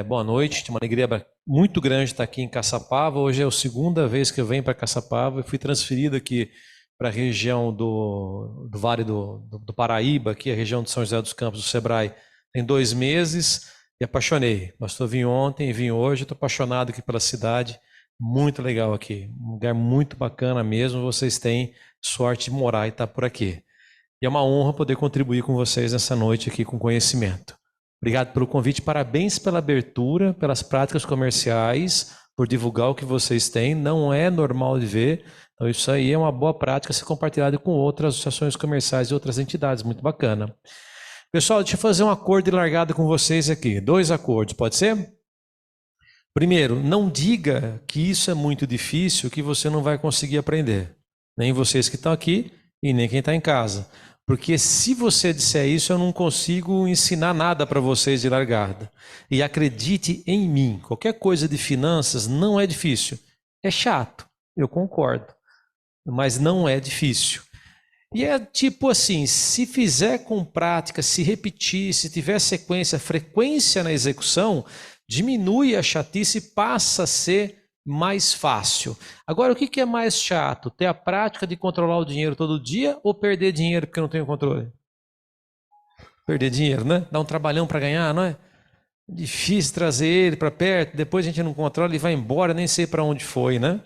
Boa noite, uma alegria muito grande estar aqui em Caçapava. Hoje é a segunda vez que eu venho para Caçapava. Eu fui transferido aqui para a região do Vale do Paraíba, aqui a região de São José dos Campos, do Sebrae, tem 2 meses e apaixonei. Pastor, vim ontem, vim hoje, estou apaixonado aqui pela cidade, muito legal aqui, um lugar muito bacana mesmo. Vocês têm sorte de morar e estar por aqui. E é uma honra poder contribuir com vocês nessa noite aqui com conhecimento. Obrigado pelo convite, parabéns pela abertura, pelas práticas comerciais, por divulgar o que vocês têm. Não é normal de ver, então isso aí é uma boa prática ser compartilhada com outras associações comerciais e outras entidades, muito bacana. Pessoal, deixa eu fazer um acordo de largada com vocês aqui, 2 acordos, pode ser? Primeiro, não diga que isso é muito difícil, que você não vai conseguir aprender. Nem vocês que estão aqui e nem quem está em casa. Porque se você disser isso, eu não consigo ensinar nada para vocês de largada. E acredite em mim, qualquer coisa de finanças não é difícil. É chato, eu concordo, mas não é difícil. E é tipo assim, se fizer com prática, se repetir, se tiver sequência, frequência na execução, diminui a chatice e passa a ser mais fácil. Agora, o que é mais chato? Ter a prática de controlar o dinheiro todo dia ou perder dinheiro porque não tenho controle? Perder dinheiro, né? Dá um trabalhão para ganhar, não é? Difícil trazer ele para perto, depois a gente não controla, ele vai embora, nem sei para onde foi, né?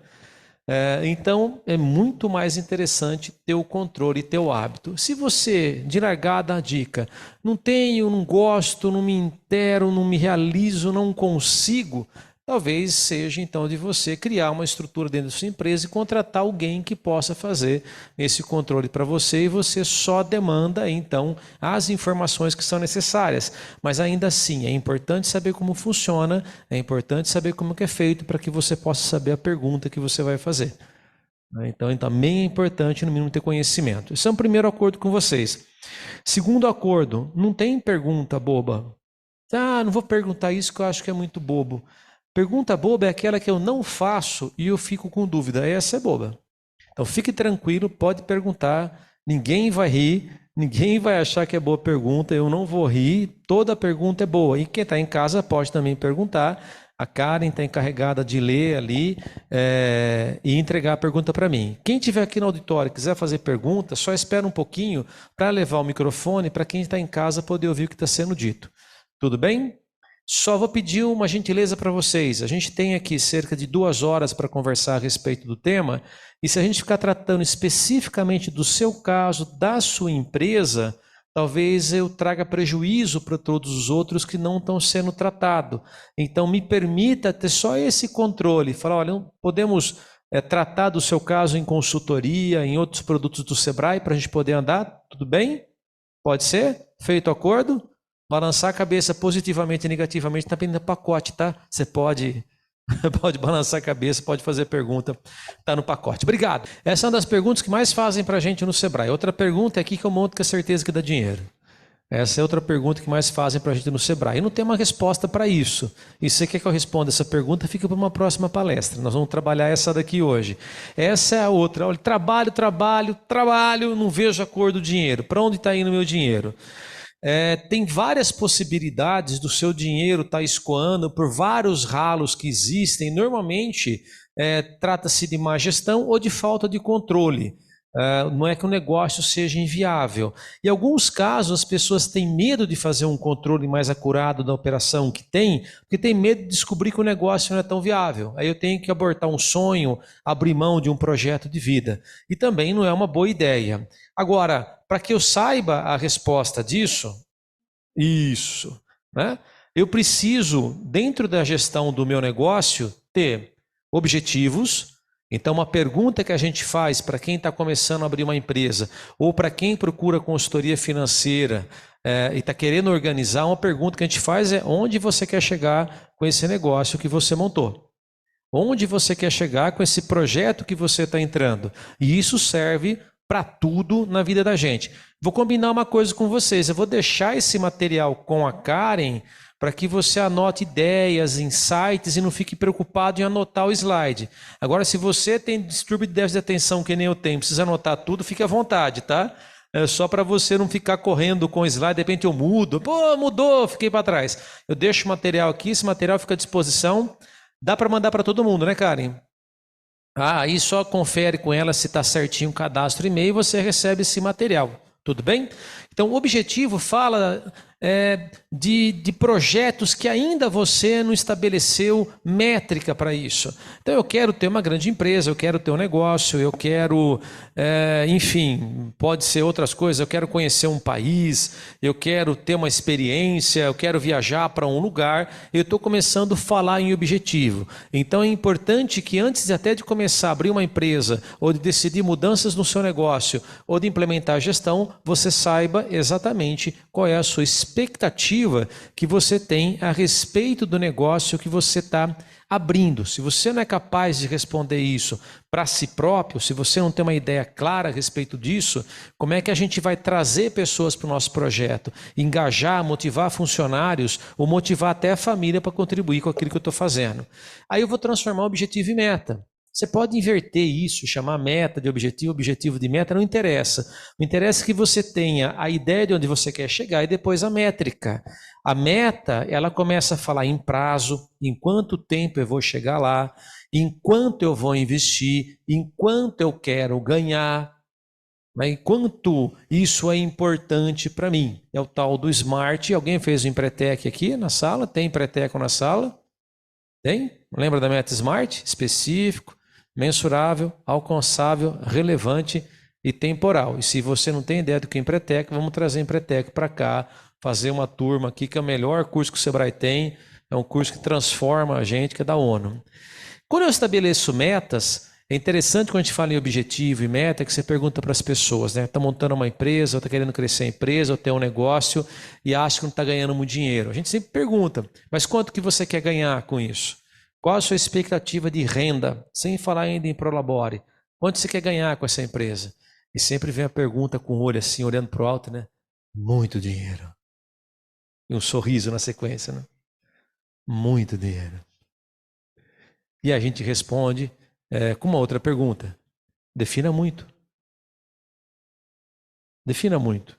Então, é muito mais interessante ter o controle e ter o hábito. Se você, de largada a dica, não tenho, não gosto, não me intero, não me realizo, não consigo, talvez seja então de você criar uma estrutura dentro da sua empresa e contratar alguém que possa fazer esse controle para você e você só demanda então as informações que são necessárias. Mas ainda assim é importante saber como funciona, é importante saber como que é feito para que você possa saber a pergunta que você vai fazer. Então também é importante no mínimo ter conhecimento. Esse é um primeiro acordo com vocês. Segundo acordo, não tem pergunta boba. Não vou perguntar isso que eu acho que é muito bobo. Pergunta boba é aquela que eu não faço e eu fico com dúvida. Essa é boba. Então fique tranquilo, pode perguntar. Ninguém vai rir, ninguém vai achar que é boa pergunta. Eu não vou rir, toda pergunta é boa. E quem está em casa pode também perguntar. A Karen está encarregada de ler ali e entregar a pergunta para mim. Quem estiver aqui no auditório e quiser fazer pergunta, só espera um pouquinho para levar o microfone para quem está em casa poder ouvir o que está sendo dito. Tudo bem? Só vou pedir uma gentileza para vocês. A gente tem aqui cerca de 2 horas para conversar a respeito do tema, e se a gente ficar tratando especificamente do seu caso, da sua empresa, talvez eu traga prejuízo para todos os outros que não estão sendo tratados. Então, me permita ter só esse controle. Falar, olha, podemos tratar do seu caso em consultoria, em outros produtos do Sebrae, para a gente poder andar? Tudo bem? Pode ser? Feito o acordo? Balançar a cabeça positivamente e negativamente está dentro do pacote, tá? Você pode balançar a cabeça, pode fazer pergunta, está no pacote. Obrigado. Essa é uma das perguntas que mais fazem para a gente no Sebrae. Outra pergunta é aqui que eu monto com a certeza que dá dinheiro. Essa é outra pergunta que mais fazem para a gente no Sebrae. E não tem uma resposta para isso. E se você quer que eu responda essa pergunta, fica para uma próxima palestra. Nós vamos trabalhar essa daqui hoje. Essa é a outra. Olha, trabalho, não vejo a cor do dinheiro. Para onde está indo o meu dinheiro? Tem várias possibilidades do seu dinheiro estar escoando por vários ralos que existem. Normalmente, trata-se de má gestão ou de falta de controle. Não é que o negócio seja inviável. Em alguns casos, as pessoas têm medo de fazer um controle mais acurado da operação que tem, porque tem medo de descobrir que o negócio não é tão viável. Aí eu tenho que abortar um sonho, abrir mão de um projeto de vida. E também não é uma boa ideia. Agora, para que eu saiba a resposta disso, né? Eu preciso, dentro da gestão do meu negócio, ter objetivos. Então, uma pergunta que a gente faz para quem está começando a abrir uma empresa ou para quem procura consultoria financeira e está querendo organizar, uma pergunta que a gente faz é: onde você quer chegar com esse negócio que você montou? Onde você quer chegar com esse projeto que você está entrando? E isso serve para tudo na vida da gente. Vou combinar uma coisa com vocês. Eu vou deixar esse material com a Karen para que você anote ideias, insights e não fique preocupado em anotar o slide. Agora, se você tem distúrbio de déficit de atenção que nem eu tenho, precisa anotar tudo, fique à vontade, tá? É só para você não ficar correndo com o slide, de repente eu mudo. Pô, mudou, fiquei para trás. Eu deixo o material aqui, esse material fica à disposição. Dá para mandar para todo mundo, né, Karen? Aí só confere com ela se está certinho o cadastro e-mail e você recebe esse material. Tudo bem? Então, o objetivo fala de projetos que ainda você não estabeleceu métrica para isso. Então, eu quero ter uma grande empresa, eu quero ter um negócio, eu quero, enfim, pode ser outras coisas, eu quero conhecer um país, eu quero ter uma experiência, eu quero viajar para um lugar, eu estou começando a falar em objetivo. Então, é importante que antes até de começar a abrir uma empresa, ou de decidir mudanças no seu negócio, ou de implementar a gestão, você saiba exatamente qual é a sua expectativa que você tem a respeito do negócio que você está abrindo. Se você não é capaz de responder isso para si próprio, se você não tem uma ideia clara a respeito disso, como é que a gente vai trazer pessoas para o nosso projeto, engajar, motivar funcionários ou motivar até a família para contribuir com aquilo que eu estou fazendo? Aí eu vou transformar objetivo em meta. Você pode inverter isso, chamar meta de objetivo, objetivo de meta, não interessa. O interessa é que você tenha a ideia de onde você quer chegar e depois a métrica. A meta, ela começa a falar em prazo, em quanto tempo eu vou chegar lá, em quanto eu vou investir, em quanto eu quero ganhar, né? Em quanto isso é importante para mim. É o tal do SMART. Alguém fez o Empretec aqui na sala? Tem Empreteco na sala? Tem? Lembra da meta SMART? Específico, mensurável, alcançável, relevante e temporal. E se você não tem ideia do que é Empretec, vamos trazer Empretec para cá, fazer uma turma aqui que é o melhor curso que o Sebrae tem, é um curso que transforma a gente, que é da ONU. Quando eu estabeleço metas, é interessante quando a gente fala em objetivo e meta, que você pergunta para as pessoas, né? Está montando uma empresa, ou está querendo crescer a empresa, ou tem um negócio e acha que não está ganhando muito dinheiro. A gente sempre pergunta, mas quanto que você quer ganhar com isso? Qual a sua expectativa de renda? Sem falar ainda em Prolabore. Quanto você quer ganhar com essa empresa? E sempre vem a pergunta com o olho assim, olhando para o alto, né? Muito dinheiro. E um sorriso na sequência, né? Muito dinheiro. E a gente responde com uma outra pergunta. Defina muito. Defina muito.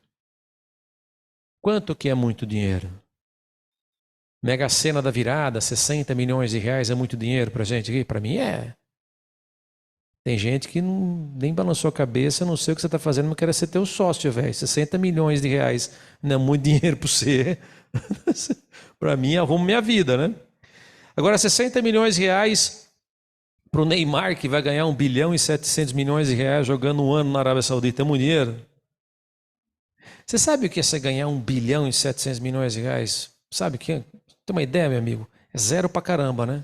Quanto que é muito dinheiro? Mega Sena da virada, 60 milhões de reais é muito dinheiro para a gente aqui? Para mim é. Tem gente que nem balançou a cabeça, não sei o que você está fazendo, mas quer ser teu sócio, velho. 60 milhões de reais não é muito dinheiro para você. Para mim, arrumo minha vida, né? Agora, 60 milhões de reais para o Neymar, que vai ganhar 1 bilhão e 700 milhões de reais jogando um ano na Arábia Saudita, é muito dinheiro? Você sabe o que é você ganhar 1 bilhão e 700 milhões de reais? Sabe o que é? Tem uma ideia, meu amigo? É zero pra caramba, né?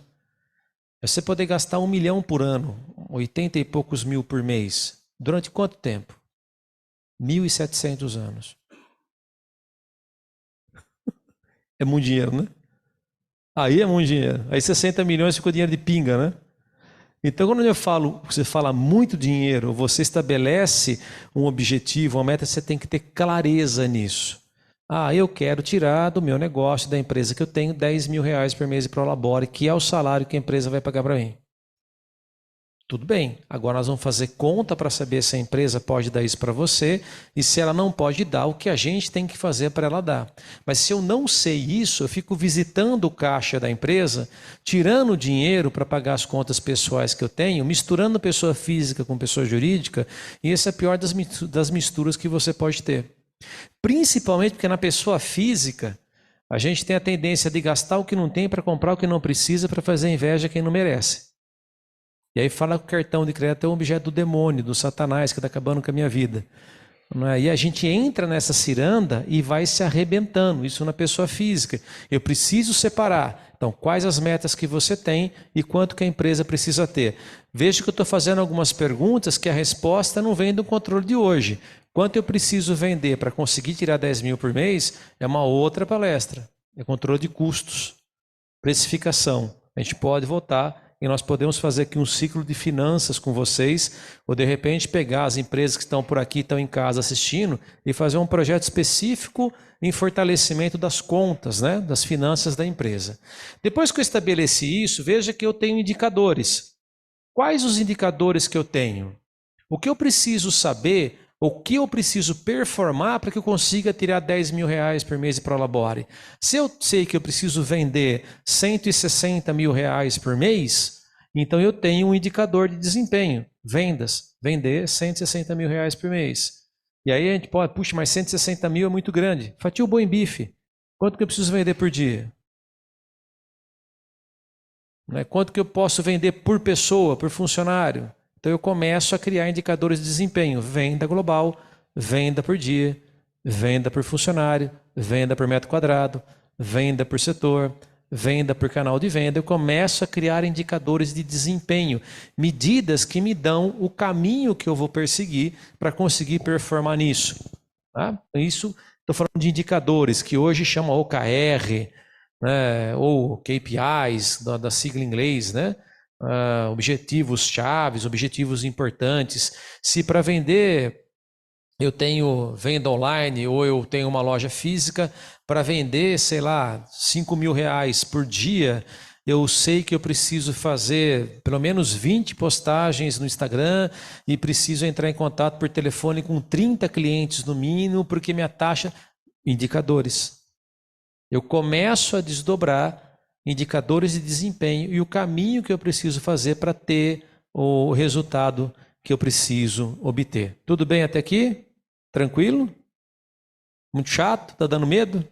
É você poder gastar 1 milhão por ano, 80 e poucos mil por mês. Durante quanto tempo? 1.700 anos. É muito dinheiro, né? Aí é muito dinheiro. Aí 60 milhões ficou dinheiro de pinga, né? Então, quando você fala muito dinheiro, você estabelece um objetivo, uma meta, você tem que ter clareza nisso. Eu quero tirar do meu negócio, da empresa que eu tenho, 10 mil reais por mês de Prolabore, que é o salário que a empresa vai pagar para mim. Tudo bem, agora nós vamos fazer conta para saber se a empresa pode dar isso para você e se ela não pode dar, o que a gente tem que fazer para ela dar. Mas se eu não sei isso, eu fico visitando o caixa da empresa, tirando dinheiro para pagar as contas pessoais que eu tenho, misturando pessoa física com pessoa jurídica, e esse é a pior das misturas que você pode ter. Principalmente porque na pessoa física, a gente tem a tendência de gastar o que não tem para comprar o que não precisa para fazer inveja a quem não merece. E aí fala que o cartão de crédito é um objeto do demônio, do Satanás, que está acabando com a minha vida. Não é? E a gente entra nessa ciranda e vai se arrebentando, isso na pessoa física. Eu preciso separar. Então, quais as metas que você tem e quanto que a empresa precisa ter? Veja que eu estou fazendo algumas perguntas que a resposta não vem do controle de hoje. Quanto eu preciso vender para conseguir tirar 10 mil por mês é uma outra palestra. É controle de custos, precificação. A gente pode voltar e nós podemos fazer aqui um ciclo de finanças com vocês, ou de repente pegar as empresas que estão por aqui, estão em casa assistindo, e fazer um projeto específico em fortalecimento das contas, né, das finanças da empresa. Depois que eu estabeleci isso, veja que eu tenho indicadores. Quais os indicadores que eu tenho? O que eu preciso saber, O que eu preciso performar para que eu consiga tirar 10 mil reais por mês de Prolabore? Se eu sei que eu preciso vender 160 mil reais por mês, então eu tenho um indicador de desempenho. Vendas. Vender 160 mil reais por mês. E aí a gente pode, puxa, mas 160 mil é muito grande. Fatia o boi em bife. Quanto que eu preciso vender por dia? Quanto que eu posso vender por pessoa, por funcionário? Então eu começo a criar indicadores de desempenho. Venda global, venda por dia, venda por funcionário, venda por metro quadrado, venda por setor, venda por canal de venda. Eu começo a criar indicadores de desempenho, medidas que me dão o caminho que eu vou perseguir para conseguir performar nisso. Tá? Isso, estou falando de indicadores que hoje chamam OKR, né, ou KPIs, da sigla em inglês, né? Objetivos chaves, objetivos importantes. Se para vender eu tenho venda online ou eu tenho uma loja física, para vender, sei lá, 5 mil reais por dia, eu sei que eu preciso fazer pelo menos 20 postagens no Instagram e preciso entrar em contato por telefone com 30 clientes no mínimo, porque minha taxa... Indicadores. Eu começo a desdobrar indicadores de desempenho e o caminho que eu preciso fazer para ter o resultado que eu preciso obter. Tudo bem até aqui? Tranquilo? Muito chato? Está dando medo?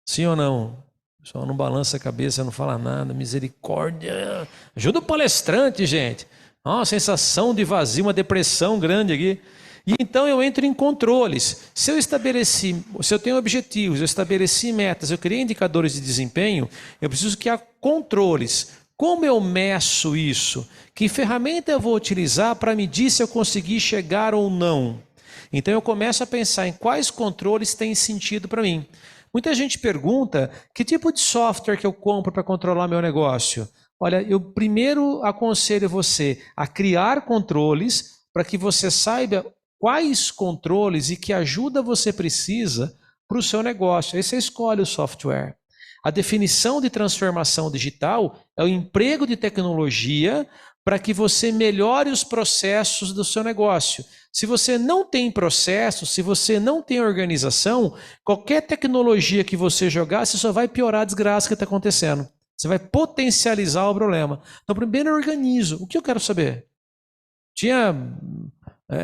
Sim ou não? O pessoal não balança a cabeça, não fala nada. Misericórdia. Ajuda o palestrante, gente. Uma sensação de vazio, uma depressão grande aqui. E então eu entro em controles. Se eu tenho objetivos, eu estabeleci metas, eu criei indicadores de desempenho, eu preciso criar controles. Como eu meço isso? Que ferramenta eu vou utilizar para medir se eu consegui chegar ou não? Então eu começo a pensar em quais controles têm sentido para mim. Muita gente pergunta que tipo de software que eu compro para controlar meu negócio. Olha, eu primeiro aconselho você a criar controles para que você saiba quais controles e que ajuda você precisa para o seu negócio. Aí você escolhe o software. A definição de transformação digital é o emprego de tecnologia para que você melhore os processos do seu negócio. Se você não tem processo, se você não tem organização, qualquer tecnologia que você jogar, você só vai piorar a desgraça que está acontecendo. Você vai potencializar o problema. Então, primeiro eu organizo. O que eu quero saber? Tinha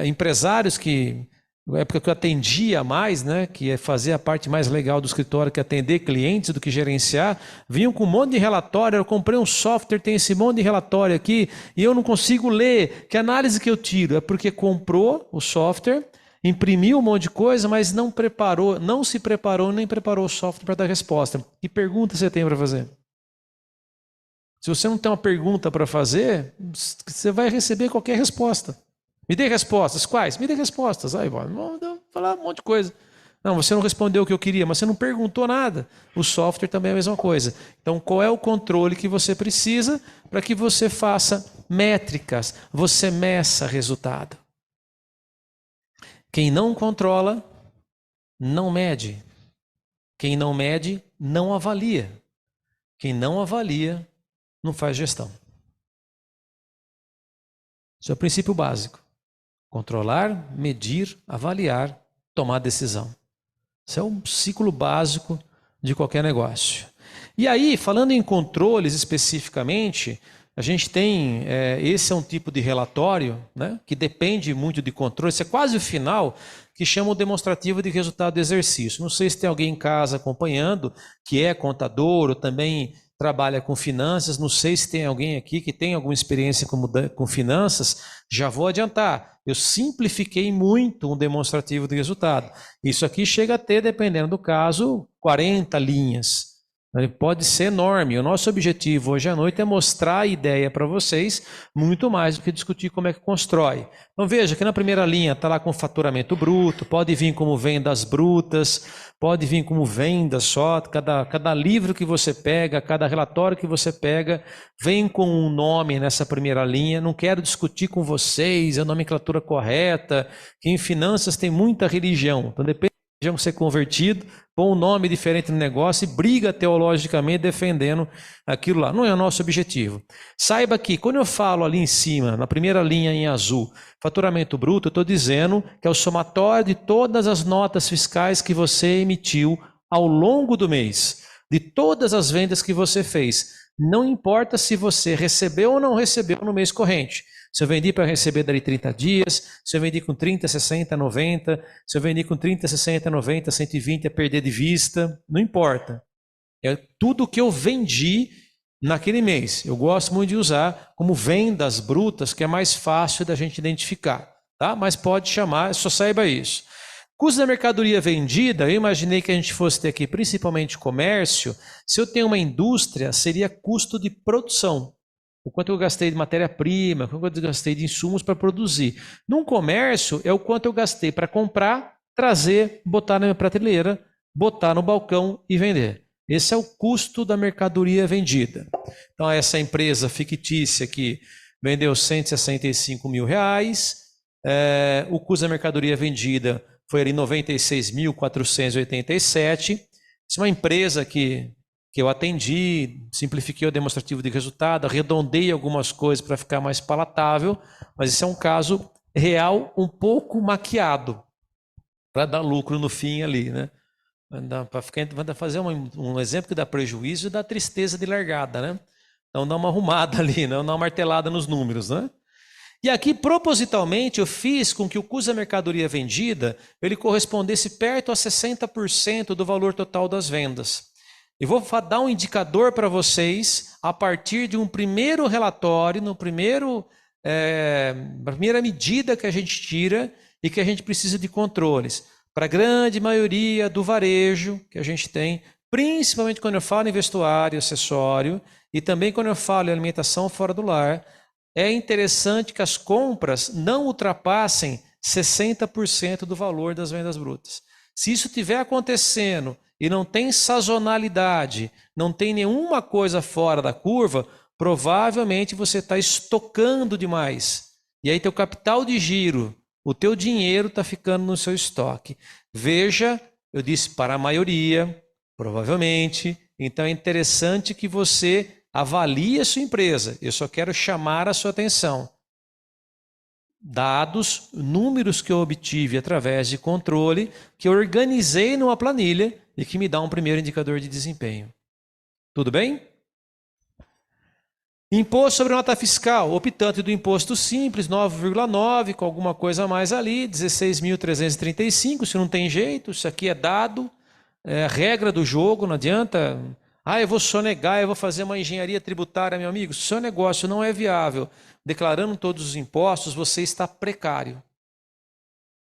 empresários que, na época que eu atendia mais, né, que é fazer a parte mais legal do escritório, que é atender clientes do que gerenciar, vinham com um monte de relatório. Eu comprei um software, tem esse monte de relatório aqui, e eu não consigo ler. Que análise que eu tiro? É porque comprou o software, imprimiu um monte de coisa, mas não se preparou, nem preparou o software para dar resposta. Que pergunta você tem para fazer? Se você não tem uma pergunta para fazer, você vai receber qualquer resposta. Me dê respostas. Quais? Me dê respostas. Aí, vou falar um monte de coisa. Não, você não respondeu o que eu queria, mas você não perguntou nada. O software também é a mesma coisa. Então, qual é o controle que você precisa para que você faça métricas, você meça resultado? Quem não controla, não mede. Quem não mede, não avalia. Quem não avalia, não faz gestão. Esse é o princípio básico. Controlar, medir, avaliar, tomar decisão. Esse é o ciclo básico de qualquer negócio. E aí, falando em controles especificamente, a gente tem, esse é um tipo de relatório, né, que depende muito de controle, isso é quase o final, que chama o demonstrativo de resultado do exercício. Não sei se tem alguém em casa acompanhando, que é contador ou também trabalha com finanças, não sei se tem alguém aqui que tem alguma experiência com finanças, já vou adiantar. Eu simplifiquei muito um demonstrativo de resultado. Isso aqui chega a ter, dependendo do caso, 40 linhas. Ele pode ser enorme. O nosso objetivo hoje à noite é mostrar a ideia para vocês, muito mais do que discutir como é que constrói. Então veja que na primeira linha está lá com faturamento bruto, pode vir como vendas brutas, pode vir como vendas só, cada livro que você pega, cada relatório que você pega, vem com um nome nessa primeira linha. Não quero discutir com vocês a nomenclatura correta, que em finanças tem muita religião. Então depende ser convertido, põe um nome diferente no negócio e briga teologicamente defendendo aquilo lá. Não é o nosso objetivo. Saiba que quando eu falo ali em cima, na primeira linha em azul, faturamento bruto, eu estou dizendo que é o somatório de todas as notas fiscais que você emitiu ao longo do mês, de todas as vendas que você fez. Não importa se você recebeu ou não recebeu no mês corrente. Se eu vendi para receber dali 30 dias, se eu vendi com 30, 60, 90, se eu vendi com 30, 60, 90, 120, é perder de vista, não importa. É tudo que eu vendi naquele mês. Eu gosto muito de usar como vendas brutas, que é mais fácil da gente identificar, tá? Mas pode chamar, só saiba isso. Custo da mercadoria vendida, eu imaginei que a gente fosse ter aqui principalmente comércio. Se eu tenho uma indústria, seria custo de produção. O quanto eu gastei de matéria-prima, o quanto eu gastei de insumos para produzir. Num comércio, é o quanto eu gastei para comprar, trazer, botar na minha prateleira, botar no balcão e vender. Esse é o custo da mercadoria vendida. Então, essa empresa fictícia que vendeu R$165 mil, o custo da mercadoria vendida foi ali 96.487. Isso é uma empresa que eu atendi, simplifiquei o demonstrativo de resultado, arredondei algumas coisas para ficar mais palatável, mas esse é um caso real um pouco maquiado, para dar lucro no fim ali, né? Para fazer um exemplo que dá prejuízo e dá tristeza de largada, né? Então dá uma arrumada ali, né? Dá uma martelada nos números, né? E aqui, propositalmente, eu fiz com que o custo da mercadoria vendida ele correspondesse perto a 60% do valor total das vendas. Eu vou dar um indicador para vocês a partir de um primeiro relatório, na primeira medida que a gente tira e que a gente precisa de controles. Para a grande maioria do varejo que a gente tem, principalmente quando eu falo em vestuário, acessório, e também quando eu falo em alimentação fora do lar, é interessante que as compras não ultrapassem 60% do valor das vendas brutas. Se isso estiver acontecendo e não tem sazonalidade, não tem nenhuma coisa fora da curva, provavelmente você está estocando demais. E aí teu capital de giro, o teu dinheiro está ficando no seu estoque. Veja, eu disse para a maioria, provavelmente, então é interessante que você avalie a sua empresa. Eu só quero chamar a sua atenção. Dados, números que eu obtive através de controle, que eu organizei numa planilha e que me dá um primeiro indicador de desempenho. Tudo bem? Imposto sobre nota fiscal, optante do imposto simples, 9,9, com alguma coisa a mais ali, 16.335, se não tem jeito, isso aqui é dado, é a regra do jogo, não adianta. Eu vou sonegar, eu vou fazer uma engenharia tributária, meu amigo. Se o seu negócio não é viável, declarando todos os impostos, você está precário.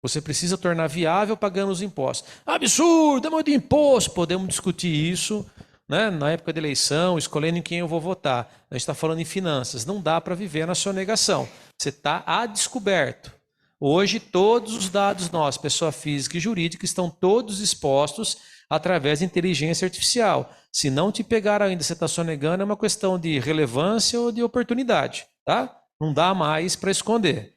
Você precisa tornar viável pagando os impostos. Absurdo, é muito imposto. Podemos discutir isso, né, na época da eleição, escolhendo em quem eu vou votar. A gente está falando em finanças. Não dá para viver na sonegação. Você está a descoberto. Hoje, todos os dados nossos, pessoa física e jurídica, estão todos expostos através de inteligência artificial. Se não te pegar ainda, você está sonegando, é uma questão de relevância ou de oportunidade, tá? Não dá mais para esconder.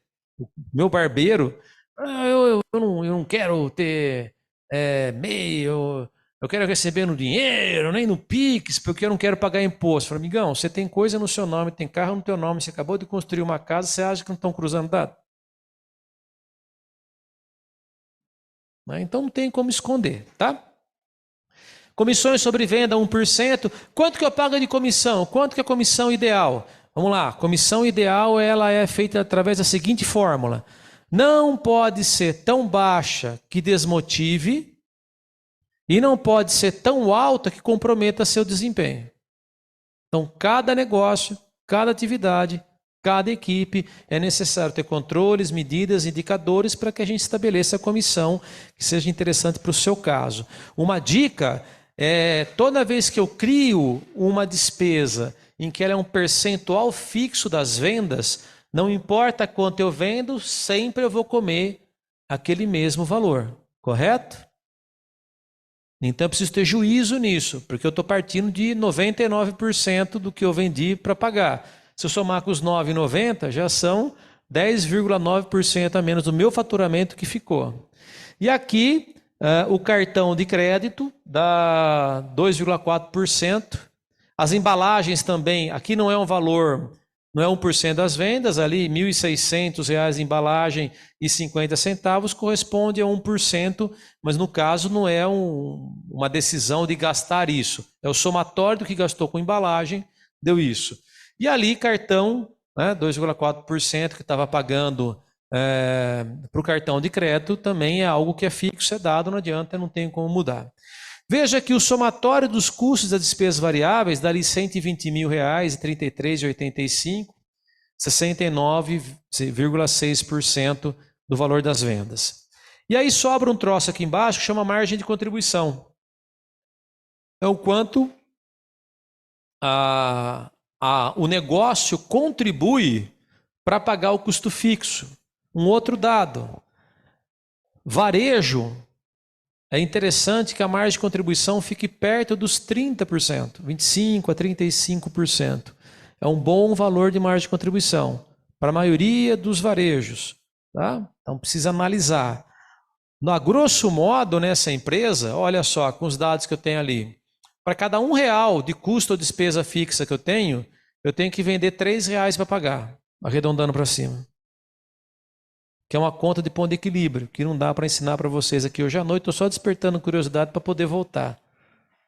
Meu barbeiro, eu não quero ter e-mail, eu quero receber no dinheiro, nem no Pix, porque eu não quero pagar imposto. Eu falei, amigão, você tem coisa no seu nome, tem carro no teu nome, você acabou de construir uma casa, você acha que não estão cruzando dados? Então não tem como esconder, tá? Comissões sobre venda 1%. Quanto que eu pago de comissão? Quanto que é a comissão ideal? Vamos lá, comissão ideal ela é feita através da seguinte fórmula. Não pode ser tão baixa que desmotive e não pode ser tão alta que comprometa seu desempenho. Então, cada negócio, cada atividade, cada equipe, é necessário ter controles, medidas, indicadores para que a gente estabeleça a comissão que seja interessante para o seu caso. Uma dica é, toda vez que eu crio uma despesa em que ela é um percentual fixo das vendas, não importa quanto eu vendo, sempre eu vou comer aquele mesmo valor, correto? Então eu preciso ter juízo nisso, porque eu estou partindo de 99% do que eu vendi para pagar. Se eu somar com os 9,90, já são 10,9% a menos do meu faturamento que ficou. E aqui O cartão de crédito dá 2,4%. As embalagens também, aqui não é um valor, não é 1% das vendas, ali R$ 1.600 embalagem e 50 centavos corresponde a 1%, mas no caso não é uma decisão de gastar isso. É o somatório do que gastou com embalagem, deu isso. E ali cartão, né, 2,4% que estava pagando para o cartão de crédito também é algo que é fixo, é dado, não adianta, não tem como mudar. Veja que o somatório dos custos das despesas variáveis dá ali R$120 mil, 33,85, 69,6% do valor das vendas. E aí sobra um troço aqui embaixo que chama margem de contribuição. É o quanto o negócio contribui para pagar o custo fixo. Um outro dado, varejo, é interessante que a margem de contribuição fique perto dos 30%, 25% a 35%. É um bom valor de margem de contribuição para a maioria dos varejos. Tá? Então precisa analisar. A grosso modo, nessa empresa, olha só, com os dados que eu tenho ali, para cada R$1 de custo ou despesa fixa que eu tenho que vender R$3 para pagar, arredondando para cima. Que é uma conta de ponto de equilíbrio, que não dá para ensinar para vocês aqui hoje à noite. Estou só despertando curiosidade para poder voltar,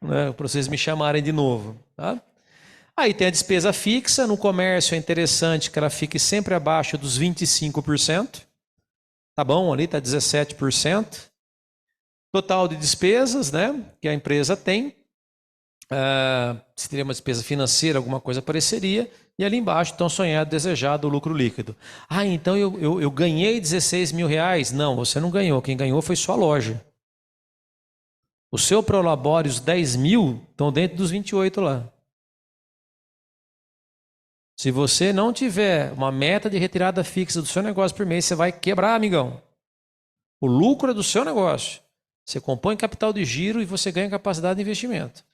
né, para vocês me chamarem de novo. Tá? Aí tem a despesa fixa. No comércio é interessante que ela fique sempre abaixo dos 25%. Tá bom, ali está 17%. Total de despesas, né, que a empresa tem. Se teria uma despesa financeira, alguma coisa apareceria. E ali embaixo, tão sonhado, desejado, o lucro líquido. Então eu ganhei R$16 mil. Não, você não ganhou. Quem ganhou foi sua loja. O seu Prolabore, os 10 mil, estão dentro dos 28 lá. Se você não tiver uma meta de retirada fixa do seu negócio por mês, você vai quebrar, amigão. O lucro é do seu negócio. Você compõe capital de giro e você ganha capacidade de investimento.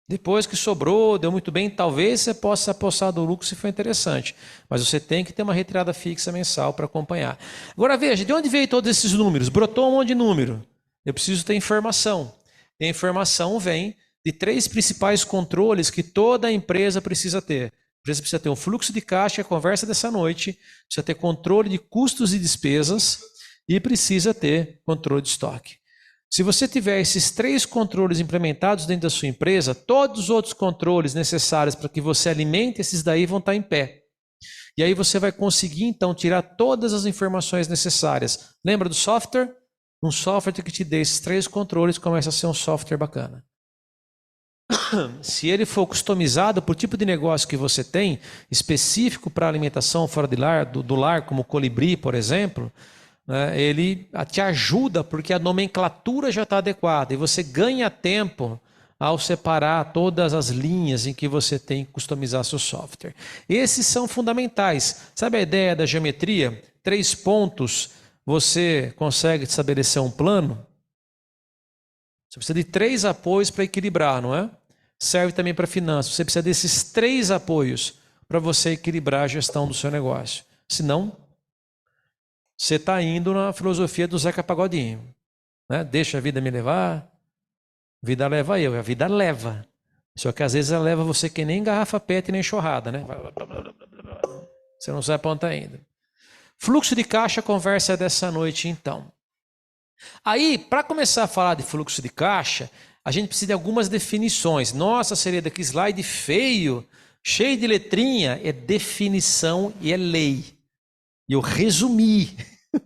Depois que sobrou, deu muito bem, talvez você possa apossar do lucro se for interessante. Mas você tem que ter uma retirada fixa mensal para acompanhar. Agora veja, de onde veio todos esses números? Brotou um monte de número. Eu preciso ter informação. E a informação vem de 3 principais controles que toda empresa precisa ter. A empresa precisa ter um fluxo de caixa, a conversa dessa noite, precisa ter controle de custos e despesas e precisa ter controle de estoque. Se você tiver esses 3 controles implementados dentro da sua empresa, todos os outros controles necessários para que você alimente esses daí vão estar em pé. E aí você vai conseguir, então, tirar todas as informações necessárias. Lembra do software? Um software que te dê esses 3 controles começa a ser um software bacana. Se ele for customizado por tipo de negócio que você tem, específico para alimentação fora de lar, do lar, como o Colibri, por exemplo, ele te ajuda porque a nomenclatura já está adequada e você ganha tempo ao separar todas as linhas em que você tem que customizar seu software. Esses são fundamentais. Sabe a ideia da geometria? 3 pontos, você consegue estabelecer um plano? Você precisa de 3 apoios para equilibrar, não é? Serve também para finanças. Você precisa desses 3 apoios para você equilibrar a gestão do seu negócio. Senão, você está indo na filosofia do Zeca Pagodinho. Né? Deixa a vida me levar, a vida leva eu. A vida leva. Só que às vezes ela leva você que nem garrafa PET nem enxurrada. Né? Você não sabe para onde está indo. Fluxo de caixa, conversa dessa noite então. Aí, para começar a falar de fluxo de caixa, a gente precisa de algumas definições. Nossa, seria daqui slide feio, cheio de letrinha. É definição e é lei. E eu resumi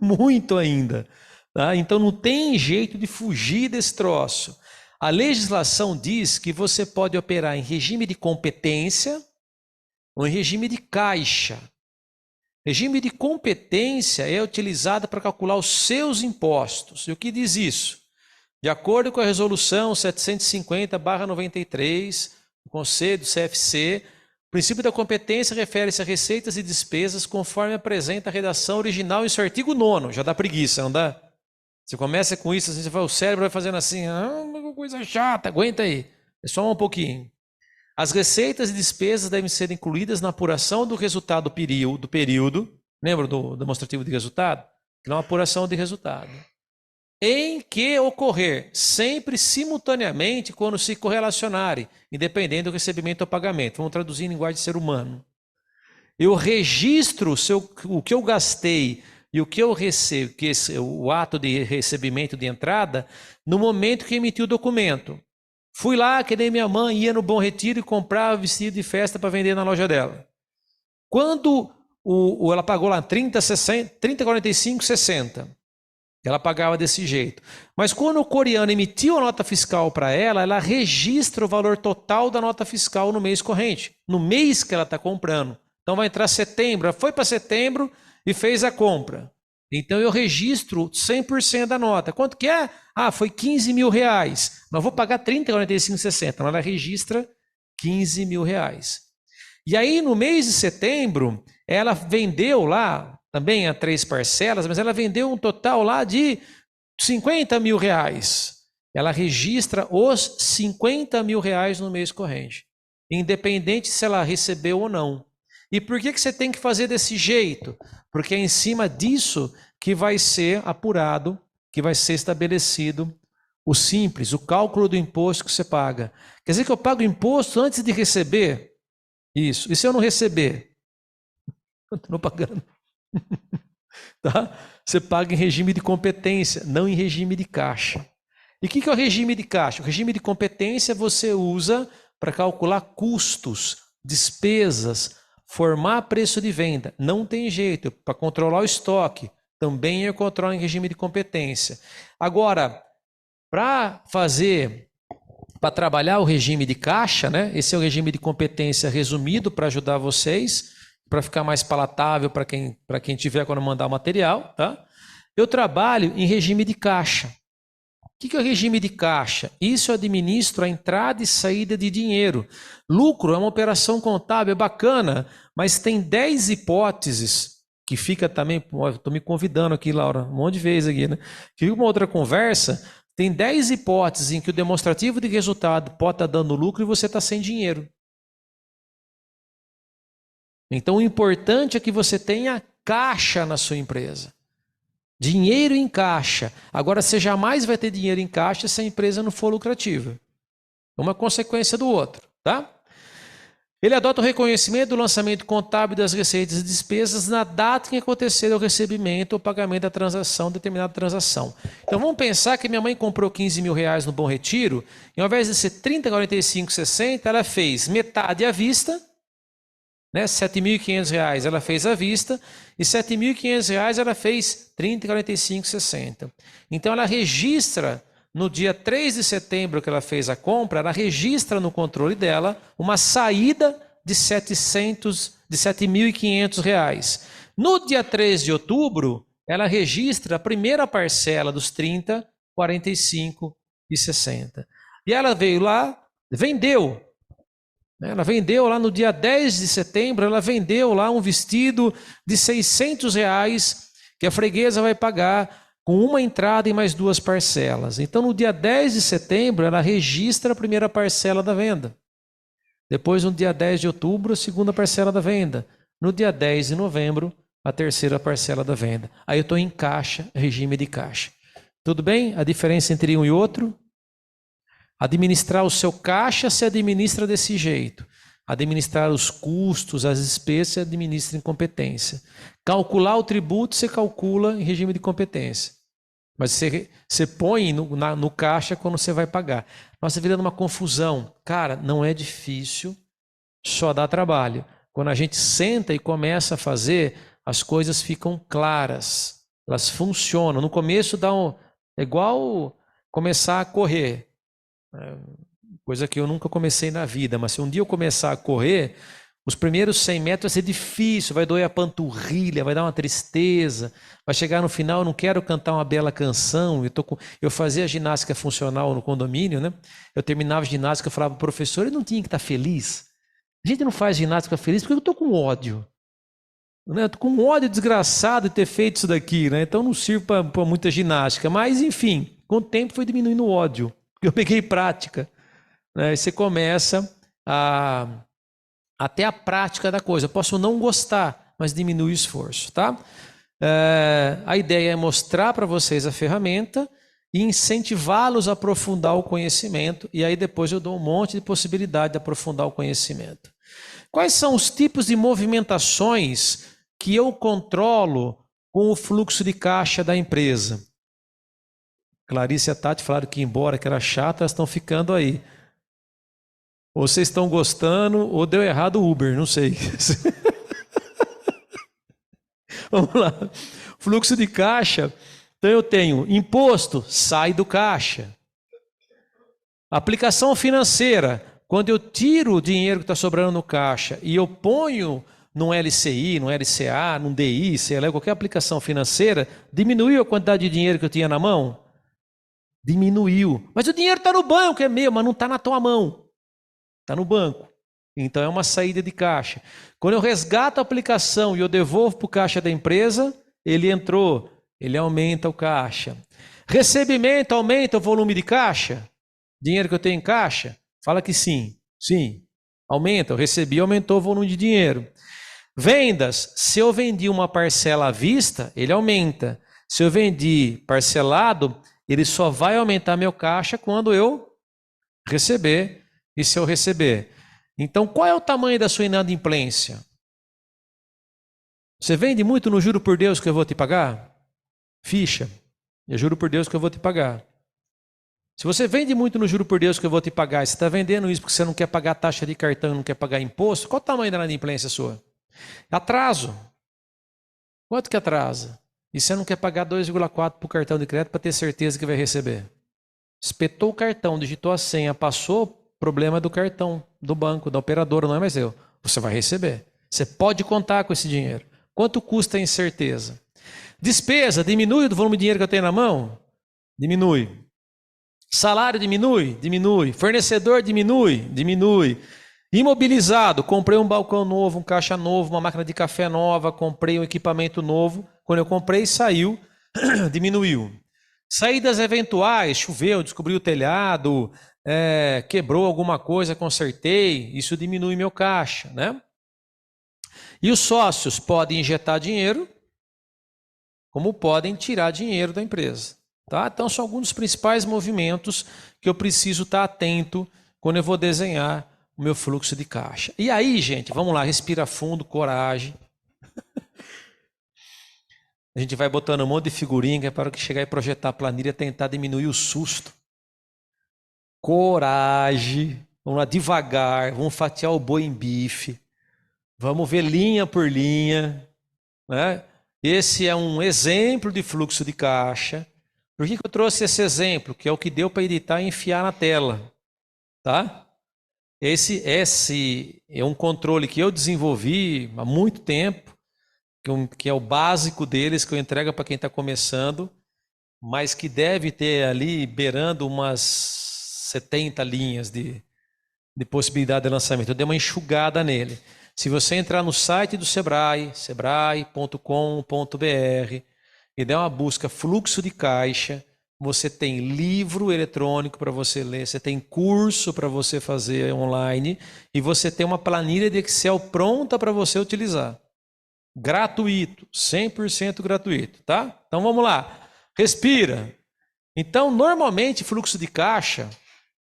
muito ainda. Tá? Então não tem jeito de fugir desse troço. A legislação diz que você pode operar em regime de competência ou em regime de caixa. Regime de competência é utilizado para calcular os seus impostos. E o que diz isso? De acordo com a resolução 750/93, do Conselho do CFC, o princípio da competência refere-se a receitas e despesas conforme apresenta a redação original em seu artigo 9º. Já dá preguiça, não dá? Você começa com isso, assim, o cérebro vai fazendo assim, uma coisa chata, aguenta aí. É só um pouquinho. As receitas e despesas devem ser incluídas na apuração do resultado do período. Lembra do demonstrativo de resultado? Que não é uma apuração de resultado. em que ocorrer, sempre simultaneamente quando se correlacionarem, independente do recebimento ou pagamento. Vamos traduzir em linguagem de ser humano. Eu registro o que eu gastei e o que eu recebo, o ato de recebimento de entrada, no momento que emiti o documento. Fui lá, que nem minha mãe, ia no Bom Retiro e comprava vestido de festa para vender na loja dela. Quando ela pagou lá 30, 45, 60. Ela pagava desse jeito. Mas quando o coreano emitiu a nota fiscal para ela, ela registra o valor total da nota fiscal no mês corrente, no mês que ela está comprando. Então vai entrar setembro, ela foi para setembro e fez a compra. Então eu registro 100% da nota. Quanto que é? Ah, foi 15 mil reais. Mas vou pagar 30, 45, 60. Então ela registra 15 mil reais. E aí no mês de setembro, ela vendeu lá, também a 3 parcelas, mas ela vendeu um total lá de 50 mil reais. Ela registra os 50 mil reais no mês corrente, independente se ela recebeu ou não. E por que você tem que fazer desse jeito? Porque é em cima disso que vai ser apurado, que vai ser estabelecido o simples, o cálculo do imposto que você paga. Quer dizer que eu pago imposto antes de receber? Isso. E se eu não receber? Continuo pagando. Tá? Você paga em regime de competência, não em regime de caixa. E o que é o regime de caixa? O regime de competência você usa para calcular custos, despesas, formar preço de venda. Não tem jeito. Para controlar o estoque, também é controle em regime de competência. Agora, para trabalhar o regime de caixa, né? Esse é o regime de competência resumido para ajudar vocês, para ficar mais palatável para quem tiver quando mandar o material, tá? Eu trabalho em regime de caixa. O que é o regime de caixa? Isso eu administro a entrada e saída de dinheiro. Lucro é uma operação contábil, é bacana, mas tem 10 hipóteses, que fica também, estou me convidando aqui, Laura, um monte de vezes aqui, né? Fica uma outra conversa, tem 10 hipóteses em que o demonstrativo de resultado pode estar dando lucro e você está sem dinheiro. Então, o importante é que você tenha caixa na sua empresa. Dinheiro em caixa. Agora, você jamais vai ter dinheiro em caixa se a empresa não for lucrativa. Uma consequência do outro, tá? Ele adota o reconhecimento do lançamento contábil das receitas e despesas na data em que acontecer o recebimento ou pagamento da transação, determinada transação. Então, vamos pensar que minha mãe comprou 15 mil reais no Bom Retiro, e ao invés de ser 30, 45, 60, ela fez metade à vista, né? R$ 7.500 ela fez à vista e R$ 7.500 ela fez 30, 45, 60. Então ela registra no dia 3 de setembro que ela fez a compra, ela registra no controle dela uma saída de R$ 7.500. No dia 3 de outubro, ela registra a primeira parcela dos 30, 45 e 60. E ela veio lá, vendeu. Ela vendeu lá no dia 10 de setembro, ela vendeu lá um vestido de R$ 600 que a freguesa vai pagar com uma entrada e mais 2 parcelas. Então, no dia 10 de setembro, ela registra a primeira parcela da venda. Depois, no dia 10 de outubro, a segunda parcela da venda. No dia 10 de novembro, a terceira parcela da venda. Aí eu estou em caixa, regime de caixa. Tudo bem? A diferença entre um e outro? Administrar o seu caixa se administra desse jeito. Administrar os custos, as despesas, se administra em competência. Calcular o tributo, você calcula em regime de competência. Mas você põe no caixa quando você vai pagar. Nossa, virando uma confusão. Cara, não é difícil, só dá trabalho. Quando a gente senta e começa a fazer, as coisas ficam claras. Elas funcionam. No começo é igual começar a correr. Coisa que eu nunca comecei na vida, mas se um dia eu começar a correr, os primeiros 100 metros vai ser difícil, vai doer a panturrilha, vai dar uma tristeza, vai chegar no final, eu não quero cantar uma bela canção, eu fazia ginástica funcional no condomínio, né? Eu terminava a ginástica, eu falava, professor, eu não tinha que estar feliz? A gente não faz ginástica feliz porque eu estou com ódio. Né? Eu estou com ódio desgraçado de ter feito isso daqui, né? Então não sirvo para muita ginástica, mas enfim, com o tempo foi diminuindo o ódio. Porque eu peguei prática, né? E você começa até a prática da coisa. Eu posso não gostar, mas diminui o esforço, tá? A ideia é mostrar para vocês a ferramenta, e incentivá-los a aprofundar o conhecimento, e aí depois eu dou um monte de possibilidade de aprofundar o conhecimento. Quais são os tipos de movimentações que eu controlo com o fluxo de caixa da empresa? Clarice e a Tati falaram que, embora que era chato, elas estão ficando aí. Ou vocês estão gostando, ou deu errado o Uber, não sei. Vamos lá. Fluxo de caixa. Então eu tenho imposto, sai do caixa. Aplicação financeira. Quando eu tiro o dinheiro que está sobrando no caixa e eu ponho num LCI, num LCA, num DI, sei lá, qualquer aplicação financeira, diminuiu a quantidade de dinheiro que eu tinha na mão? Diminuiu. Mas o dinheiro está no banco, é meu, mas não está na tua mão. Está no banco. Então é uma saída de caixa. Quando eu resgato a aplicação e eu devolvo para o caixa da empresa, ele entrou, ele aumenta o caixa. Recebimento aumenta o volume de caixa? Dinheiro que eu tenho em caixa? Fala que sim. Sim. Aumenta, eu recebi, aumentou o volume de dinheiro. Vendas, se eu vendi uma parcela à vista, ele aumenta. Se eu vendi parcelado, ele só vai aumentar meu caixa quando eu receber. E se eu receber? Então, qual é o tamanho da sua inadimplência? Você vende muito no juro por Deus que eu vou te pagar? Ficha. Eu juro por Deus que eu vou te pagar. Se você vende muito no juro por Deus que eu vou te pagar, e você está vendendo isso porque você não quer pagar taxa de cartão, não quer pagar imposto, qual o tamanho da inadimplência sua? Atraso. Quanto que atrasa? E você não quer pagar 2,4 para o cartão de crédito para ter certeza que vai receber? Espetou o cartão, digitou a senha, passou, problema do cartão, do banco, da operadora, não é mais eu. Você vai receber. Você pode contar com esse dinheiro. Quanto custa a incerteza? Despesa, diminui o volume de dinheiro que eu tenho na mão? Diminui. Salário diminui? Diminui. Fornecedor diminui? Diminui. Imobilizado, comprei um balcão novo, um caixa novo, uma máquina de café nova, comprei um equipamento novo. Quando eu comprei, saiu, diminuiu. Saídas eventuais, choveu, descobri o telhado, quebrou alguma coisa, consertei, isso diminui meu caixa, né? E os sócios podem injetar dinheiro, como podem tirar dinheiro da empresa. Tá? Então são alguns dos principais movimentos que eu preciso estar atento quando eu vou desenhar o meu fluxo de caixa. E aí, gente, vamos lá, respira fundo, coragem. A gente vai botando um monte de figurinha que é para que chegar e projetar a planilha, tentar diminuir o susto. Coragem. Vamos lá, devagar, vamos fatiar o boi em bife. Vamos ver linha por linha, né? Esse é um exemplo de fluxo de caixa. Por que eu trouxe esse exemplo? Que é o que deu para editar e enfiar na tela, tá? Esse é um controle que eu desenvolvi há muito tempo, que é o básico deles, que eu entrego para quem está começando, mas que deve ter ali beirando umas 70 linhas de possibilidade de lançamento. Eu dei uma enxugada nele. Se você entrar no site do Sebrae, sebrae.com.br, e der uma busca fluxo de caixa, você tem livro eletrônico para você ler, você tem curso para você fazer online, e você tem uma planilha de Excel pronta para você utilizar. Gratuito, 100% gratuito, tá? Então vamos lá, respira. Então, normalmente, fluxo de caixa,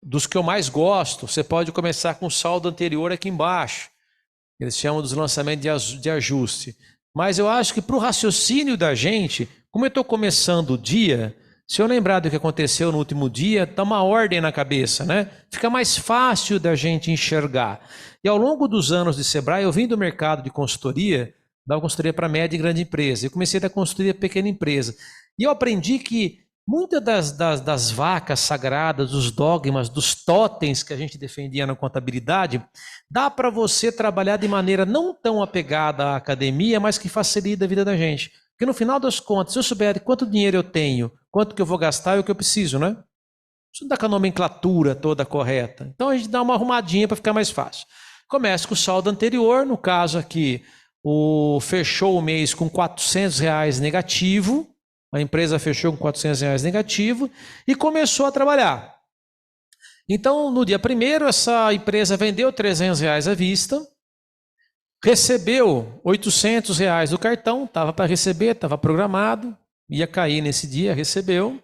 dos que eu mais gosto, você pode começar com o saldo anterior aqui embaixo. Eles chamam dos lançamentos de ajuste. Mas eu acho que para o raciocínio da gente, como eu estou começando o dia, se eu lembrar do que aconteceu no último dia, dá uma ordem na cabeça, né? Fica mais fácil da gente enxergar. E ao longo dos anos de Sebrae, eu vim do mercado de consultoria, dar consultoria para média e grande empresa. Eu comecei a dar consultoria para pequena empresa. E eu aprendi que muitas das vacas sagradas, dos dogmas, dos totens que a gente defendia na contabilidade, dá para você trabalhar de maneira não tão apegada à academia, mas que facilita a vida da gente. Porque no final das contas, se eu souber quanto dinheiro eu tenho, quanto que eu vou gastar, é o que eu preciso, né? Isso não dá com a nomenclatura toda correta. Então a gente dá uma arrumadinha para ficar mais fácil. Começa com o saldo anterior, no caso aqui, fechou o mês com R$400 negativo, a empresa fechou com R$400 negativo e começou a trabalhar. Então, no dia 1º, essa empresa vendeu R$300 à vista, recebeu R$800 do cartão, estava para receber, estava programado, ia cair nesse dia, recebeu.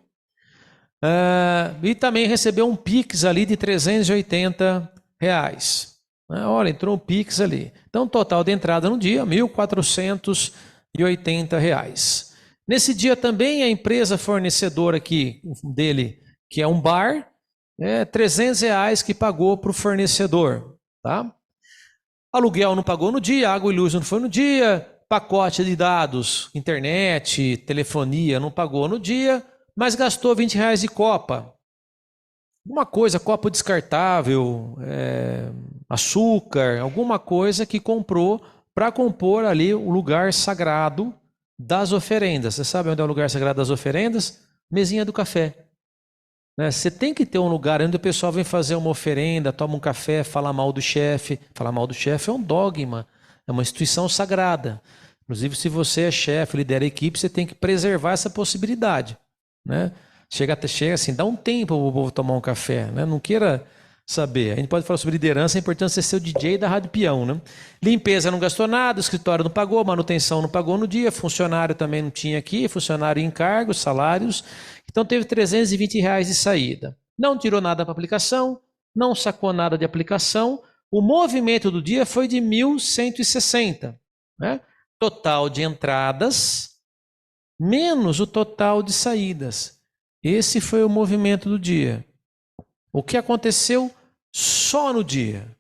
E também recebeu um Pix ali de R$ 380. Olha, entrou um Pix ali. Então, total de entrada no dia, R$ 1.480. Nesse dia também a empresa fornecedora aqui dele, que é um bar, R$ 300 que pagou para o fornecedor. Tá? Aluguel não pagou no dia, água e luz não foi no dia, pacote de dados, internet, telefonia não pagou no dia, mas gastou R$ 20 de copa. Alguma coisa, copo descartável, açúcar, alguma coisa que comprou para compor ali o lugar sagrado das oferendas. Você sabe onde é o lugar sagrado das oferendas? Mesinha do café. Você tem que ter um lugar onde o pessoal vem fazer uma oferenda, toma um café, fala mal do chefe. Falar mal do chefe é um dogma, é uma instituição sagrada. Inclusive, se você é chefe, lidera a equipe, você tem que preservar essa possibilidade. Chega assim, dá um tempo para o povo tomar um café. Não queira saber. A gente pode falar sobre liderança, a importância de ser o DJ da Rádio Peão. Limpeza não gastou nada, o escritório não pagou, manutenção não pagou no dia, funcionário também não tinha aqui, funcionário em encargos, salários. Então teve R$ 320 de saída. Não tirou nada para aplicação, não sacou nada de aplicação. O movimento do dia foi de 1.160. Total de entradas menos o total de saídas. Esse foi o movimento do dia. O que aconteceu só no dia?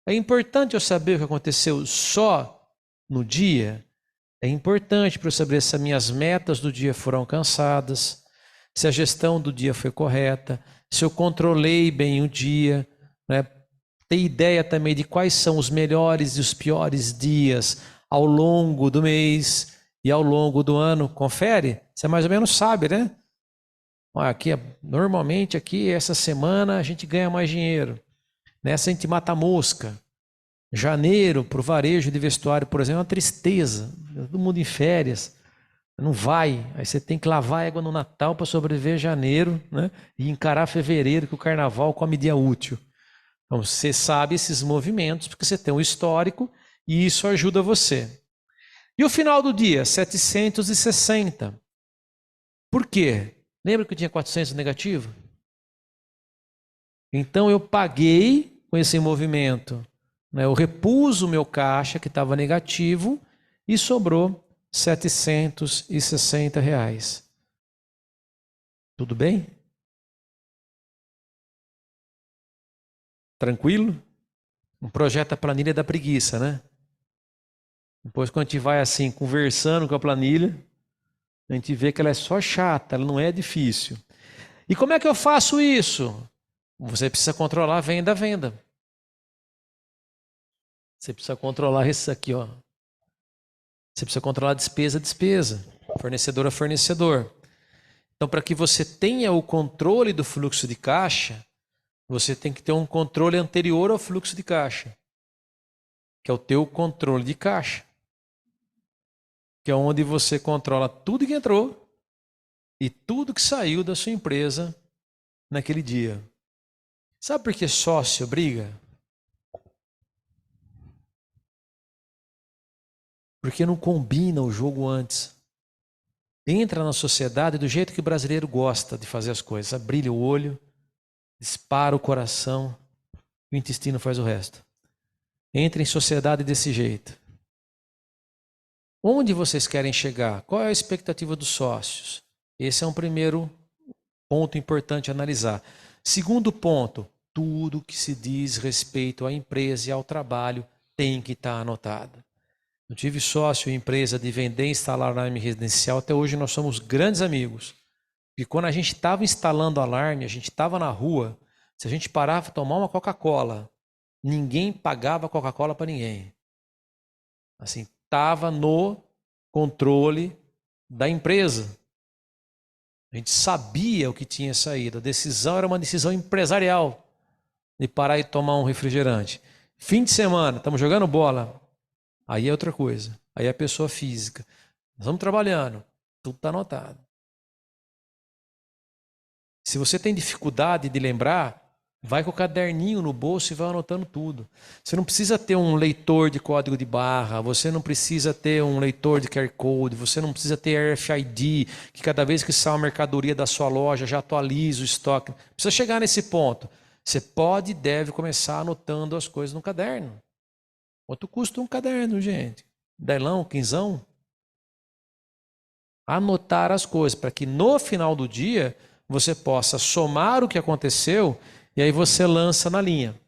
É importante eu saber o que aconteceu só no dia. É importante para eu saber se as minhas metas do dia foram alcançadas, se a gestão do dia foi correta, se eu controlei bem o dia, ter ideia também de quais são os melhores e os piores dias ao longo do mês e ao longo do ano. Confere? Você mais ou menos sabe, né? Aqui, normalmente aqui essa semana a gente ganha mais dinheiro. Nessa a gente mata a mosca. Janeiro para o varejo de vestuário, por exemplo, é uma tristeza. Todo mundo em férias. Não vai. Aí você tem que lavar água no Natal para sobreviver janeiro, e encarar fevereiro, que o carnaval come dia útil. Então você sabe esses movimentos porque você tem um histórico e isso ajuda você. E o final do dia, 760. Por quê? Lembra que eu tinha 400 negativo? Então eu paguei com esse movimento. Eu repus o meu caixa que estava negativo e sobrou R$ 760. Tudo bem? Tranquilo? Um projeto a planilha da preguiça, né? Depois quando a gente vai assim conversando com a planilha, a gente vê que ela é só chata, ela não é difícil. E como é que eu faço isso? Você precisa controlar a venda. Você precisa controlar isso aqui, ó. Você precisa controlar a despesa, fornecedor a fornecedor. Então, para que você tenha o controle do fluxo de caixa, você tem que ter um controle anterior ao fluxo de caixa, que é o teu controle de caixa, que é onde você controla tudo que entrou e tudo que saiu da sua empresa naquele dia. Sabe por que sócio briga? Porque não combina o jogo antes. Entra na sociedade do jeito que o brasileiro gosta de fazer as coisas. Brilha o olho, dispara o coração, o intestino faz o resto. Entra em sociedade desse jeito. Onde vocês querem chegar? Qual é a expectativa dos sócios? Esse é um primeiro ponto importante a analisar. Segundo ponto, tudo que se diz respeito à empresa e ao trabalho tem que estar anotado. Eu tive sócio em empresa de vender e instalar alarme residencial. Até hoje nós somos grandes amigos. E quando a gente estava instalando alarme, a gente estava na rua, se a gente parava para tomar uma Coca-Cola, ninguém pagava Coca-Cola para ninguém. Assim, estava no controle da empresa. A gente sabia o que tinha saído. A decisão era uma decisão empresarial de parar e tomar um refrigerante. Fim de semana, estamos jogando bola. Aí é outra coisa. Aí é a pessoa física. Nós estamos trabalhando. Tudo está anotado. Se você tem dificuldade de lembrar, Vai com o caderninho no bolso e vai anotando tudo. Você não precisa ter um leitor de código de barra, você não precisa ter um leitor de QR Code, você não precisa ter RFID, que cada vez que sai uma mercadoria da sua loja já atualiza o estoque. Precisa chegar nesse ponto. Você pode e deve começar anotando as coisas no caderno. Quanto custa um caderno, gente? Delão, quinzão? Anotar as coisas, para que no final do dia você possa somar o que aconteceu e aí você lança na linha.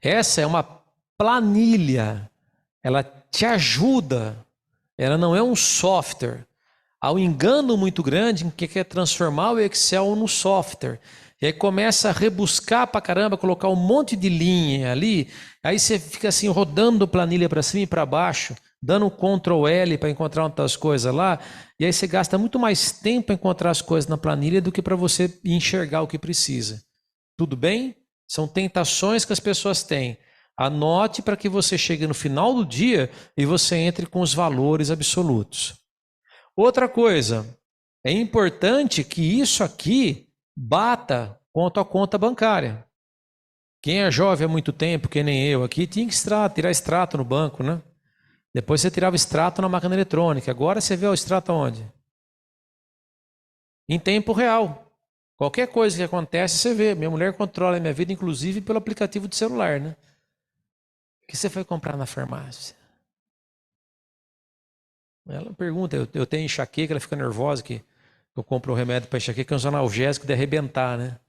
Essa é uma planilha, ela te ajuda, ela não é um software. Há um engano muito grande em que quer transformar o Excel no software. E aí começa a rebuscar pra caramba, colocar um monte de linha ali, aí você fica assim rodando planilha para cima e para baixo, dando um Ctrl L para encontrar outras coisas lá, e aí você gasta muito mais tempo para encontrar as coisas na planilha do que para você enxergar o que precisa. Tudo bem? São tentações que as pessoas têm. Anote para que você chegue no final do dia e você entre com os valores absolutos. Outra coisa, é importante que isso aqui bata com a tua conta bancária. Quem é jovem há muito tempo, que nem eu aqui, tinha que tirar extrato no banco, né? Depois você tirava extrato na máquina eletrônica. Agora você vê o extrato onde? Em tempo real. Qualquer coisa que acontece, você vê. Minha mulher controla a minha vida, inclusive pelo aplicativo de celular, né? O que você foi comprar na farmácia? Ela pergunta, eu tenho enxaqueca, ela fica nervosa que eu compro o remédio para enxaqueca, que é um analgésico de arrebentar, né?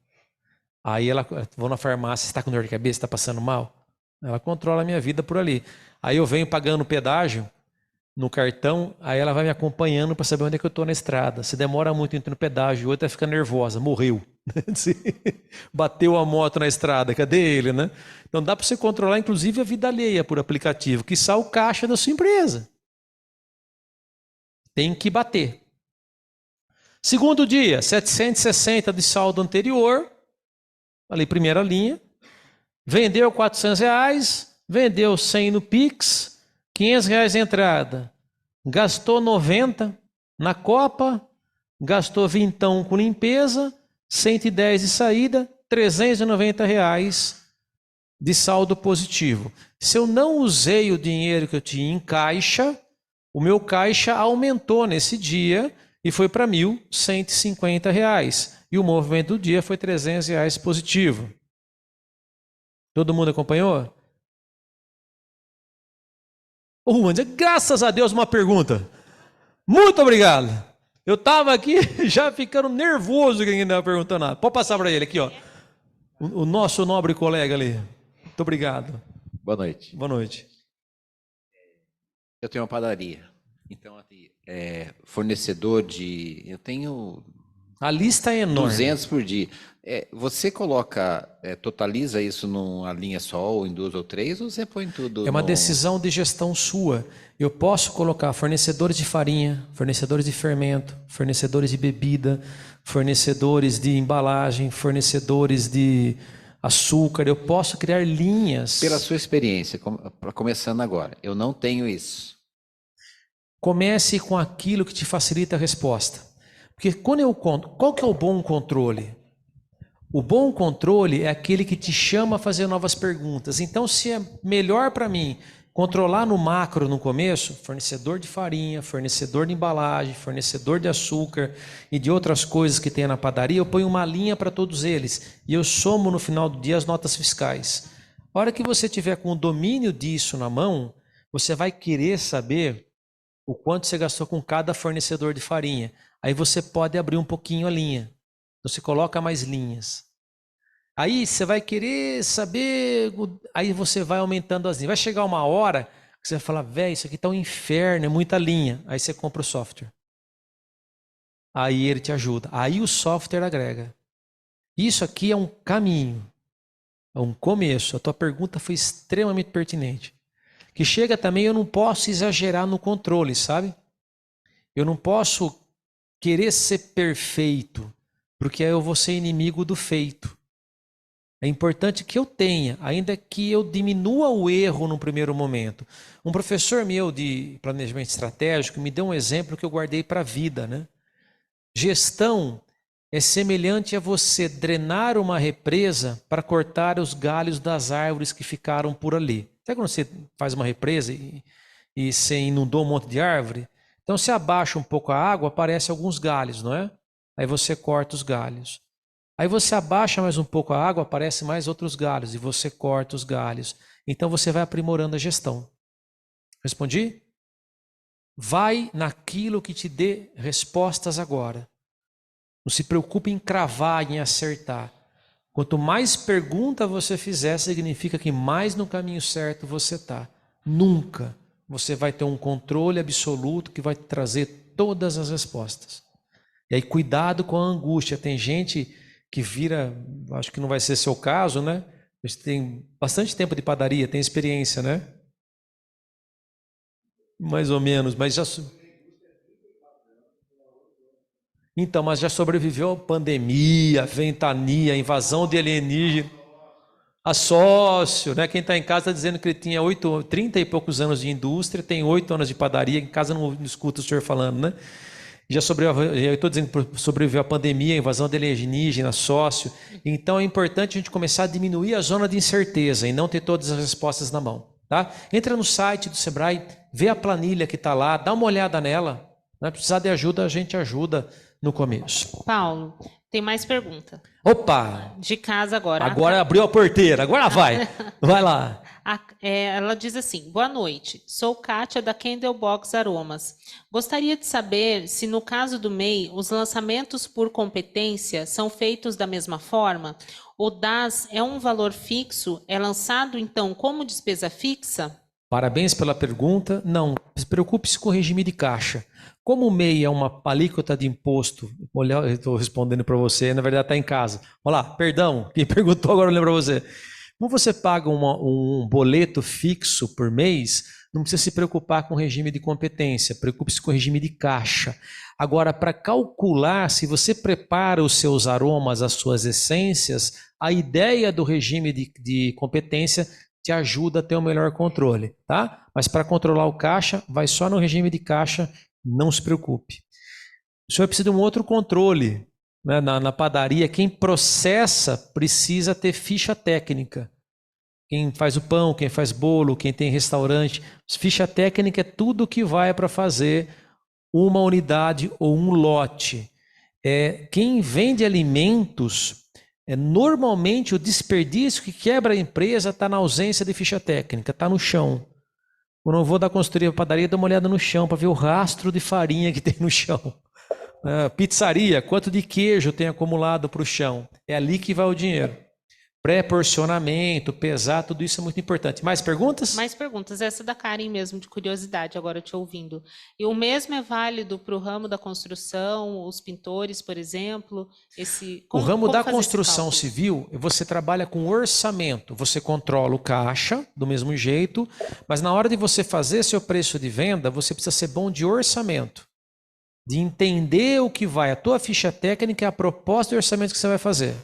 Aí ela, vou na farmácia, você está com dor de cabeça, está passando mal? Ela controla a minha vida por ali. Aí eu venho pagando pedágio no cartão, aí ela vai me acompanhando para saber onde é que eu estou na estrada. Se demora muito entre no pedágio, o outro vai ficar nervosa, morreu. Bateu a moto na estrada, cadê ele, né? Então dá para você controlar, inclusive, a vida alheia por aplicativo, que sai o caixa da sua empresa. Tem que bater. Segundo dia, 760 de saldo anterior, ali primeira linha, vendeu R$400, vendeu 100 no Pix, R$500 de entrada, gastou 90 na Copa, gastou 20 com limpeza, 110 de saída, R$390 de saldo positivo. Se eu não usei o dinheiro que eu tinha em caixa, o meu caixa aumentou nesse dia e foi para R$1.150. E o movimento do dia foi R$300 positivo. Todo mundo acompanhou? Graças a Deus, uma pergunta. Muito obrigado. Eu estava aqui já ficando nervoso que ninguém estava perguntando nada. Pode passar para ele aqui, ó. O nosso nobre colega ali. Muito obrigado. Boa noite. Boa noite. Eu tenho uma padaria. Então, fornecedor de... Eu tenho... A lista é enorme. 200 por dia. Você totaliza isso numa linha só, ou em duas ou três, ou você põe tudo? É uma decisão de gestão sua. Eu posso colocar fornecedores de farinha, fornecedores de fermento, fornecedores de bebida, fornecedores de embalagem, fornecedores de açúcar. Eu posso criar linhas. Pela sua experiência, começando agora, eu não tenho isso. Comece com aquilo que te facilita a resposta. Porque quando eu conto, qual que é o bom controle? O bom controle é aquele que te chama a fazer novas perguntas. Então, se é melhor para mim controlar no macro no começo, fornecedor de farinha, fornecedor de embalagem, fornecedor de açúcar e de outras coisas que tem na padaria, eu ponho uma linha para todos eles e eu somo no final do dia as notas fiscais. A hora que você tiver com o domínio disso na mão, você vai querer saber o quanto você gastou com cada fornecedor de farinha. Aí você pode abrir um pouquinho a linha. Você coloca mais linhas. Aí você vai querer saber, aí você vai aumentando as linhas. Vai chegar uma hora que você vai falar, velho, isso aqui tá um inferno, é muita linha. Aí você compra o software. Aí ele te ajuda. Aí o software agrega. Isso aqui é um caminho, é um começo. A tua pergunta foi extremamente pertinente. Que chega também, eu não posso exagerar no controle, sabe? Eu não posso querer ser perfeito, porque aí eu vou ser inimigo do feito. É importante que eu tenha, ainda que eu diminua o erro no primeiro momento. Um professor meu de planejamento estratégico me deu um exemplo que eu guardei para a vida, né? Gestão é semelhante a você drenar uma represa para cortar os galhos das árvores que ficaram por ali. Sabe quando você faz uma represa e você inundou um monte de árvore? Então você abaixa um pouco a água, aparecem alguns galhos, não é? Aí você corta os galhos. Aí você abaixa mais um pouco a água, aparecem mais outros galhos e você corta os galhos. Então você vai aprimorando a gestão. Respondi? Vai naquilo que te dê respostas agora. Não se preocupe em cravar, em acertar. Quanto mais pergunta você fizer, significa que mais no caminho certo você está. Nunca você vai ter um controle absoluto que vai te trazer todas as respostas. E aí cuidado com a angústia. Tem gente que vira, acho que não vai ser seu caso, né? Você tem bastante tempo de padaria, tem experiência, né? Mais ou menos, mas já... Então, mas já sobreviveu a pandemia, ventania, invasão de alienígena, a sócio, né? Quem está em casa está dizendo que ele tinha 30 e poucos anos de indústria, tem 8 anos de padaria, em casa não escuta o senhor falando, né? Já sobreviveu, eu estou dizendo que sobreviveu a pandemia, a invasão de alienígena, sócio. Então é importante a gente começar a diminuir a zona de incerteza e não ter todas as respostas na mão, tá? Entra no site do Sebrae, vê a planilha que está lá, dá uma olhada nela. Né? Precisar de ajuda, a gente ajuda no começo. Paulo, tem mais pergunta. Opa! De casa agora. Agora abriu a porteira, agora vai. Vai lá. Ela diz assim: boa noite, sou Kátia da Candlebox Aromas. Gostaria de saber se no caso do MEI, os lançamentos por competência são feitos da mesma forma? O DAS é um valor fixo? É lançado então como despesa fixa? Parabéns pela pergunta. Não, preocupe-se com o regime de caixa. Como o MEI é uma alíquota de imposto, olha, eu estou respondendo para você, na verdade está em casa. Olha lá, perdão, quem perguntou agora lembra você. Como você paga um boleto fixo por mês, não precisa se preocupar com o regime de competência, preocupe-se com o regime de caixa. Agora, para calcular se você prepara os seus aromas, as suas essências, a ideia do regime de competência te ajuda a ter um melhor controle, tá? Mas para controlar o caixa, vai só no regime de caixa, não se preocupe. O senhor precisa de um outro controle. Né? Na padaria, quem processa precisa ter ficha técnica. Quem faz o pão, quem faz bolo, quem tem restaurante. Ficha técnica é tudo que vai para fazer uma unidade ou um lote. Quem vende alimentos, normalmente o desperdício que quebra a empresa está na ausência de ficha técnica, está no chão. Quando eu vou da consultoria para padaria, dou uma olhada no chão para ver o rastro de farinha que tem no chão. Pizzaria, quanto de queijo tem acumulado para o chão? É ali que vai o dinheiro. Pré-porcionamento, pesar, tudo isso é muito importante. Mais perguntas? Mais perguntas. Essa da Karen mesmo, de curiosidade, agora te ouvindo. E o mesmo é válido para o ramo da construção, os pintores, por exemplo? O ramo da construção civil, você trabalha com orçamento. Você controla o caixa do mesmo jeito, mas na hora de você fazer seu preço de venda, você precisa ser bom de orçamento. De entender o que vai, a tua ficha técnica é a proposta de orçamento que você vai fazer.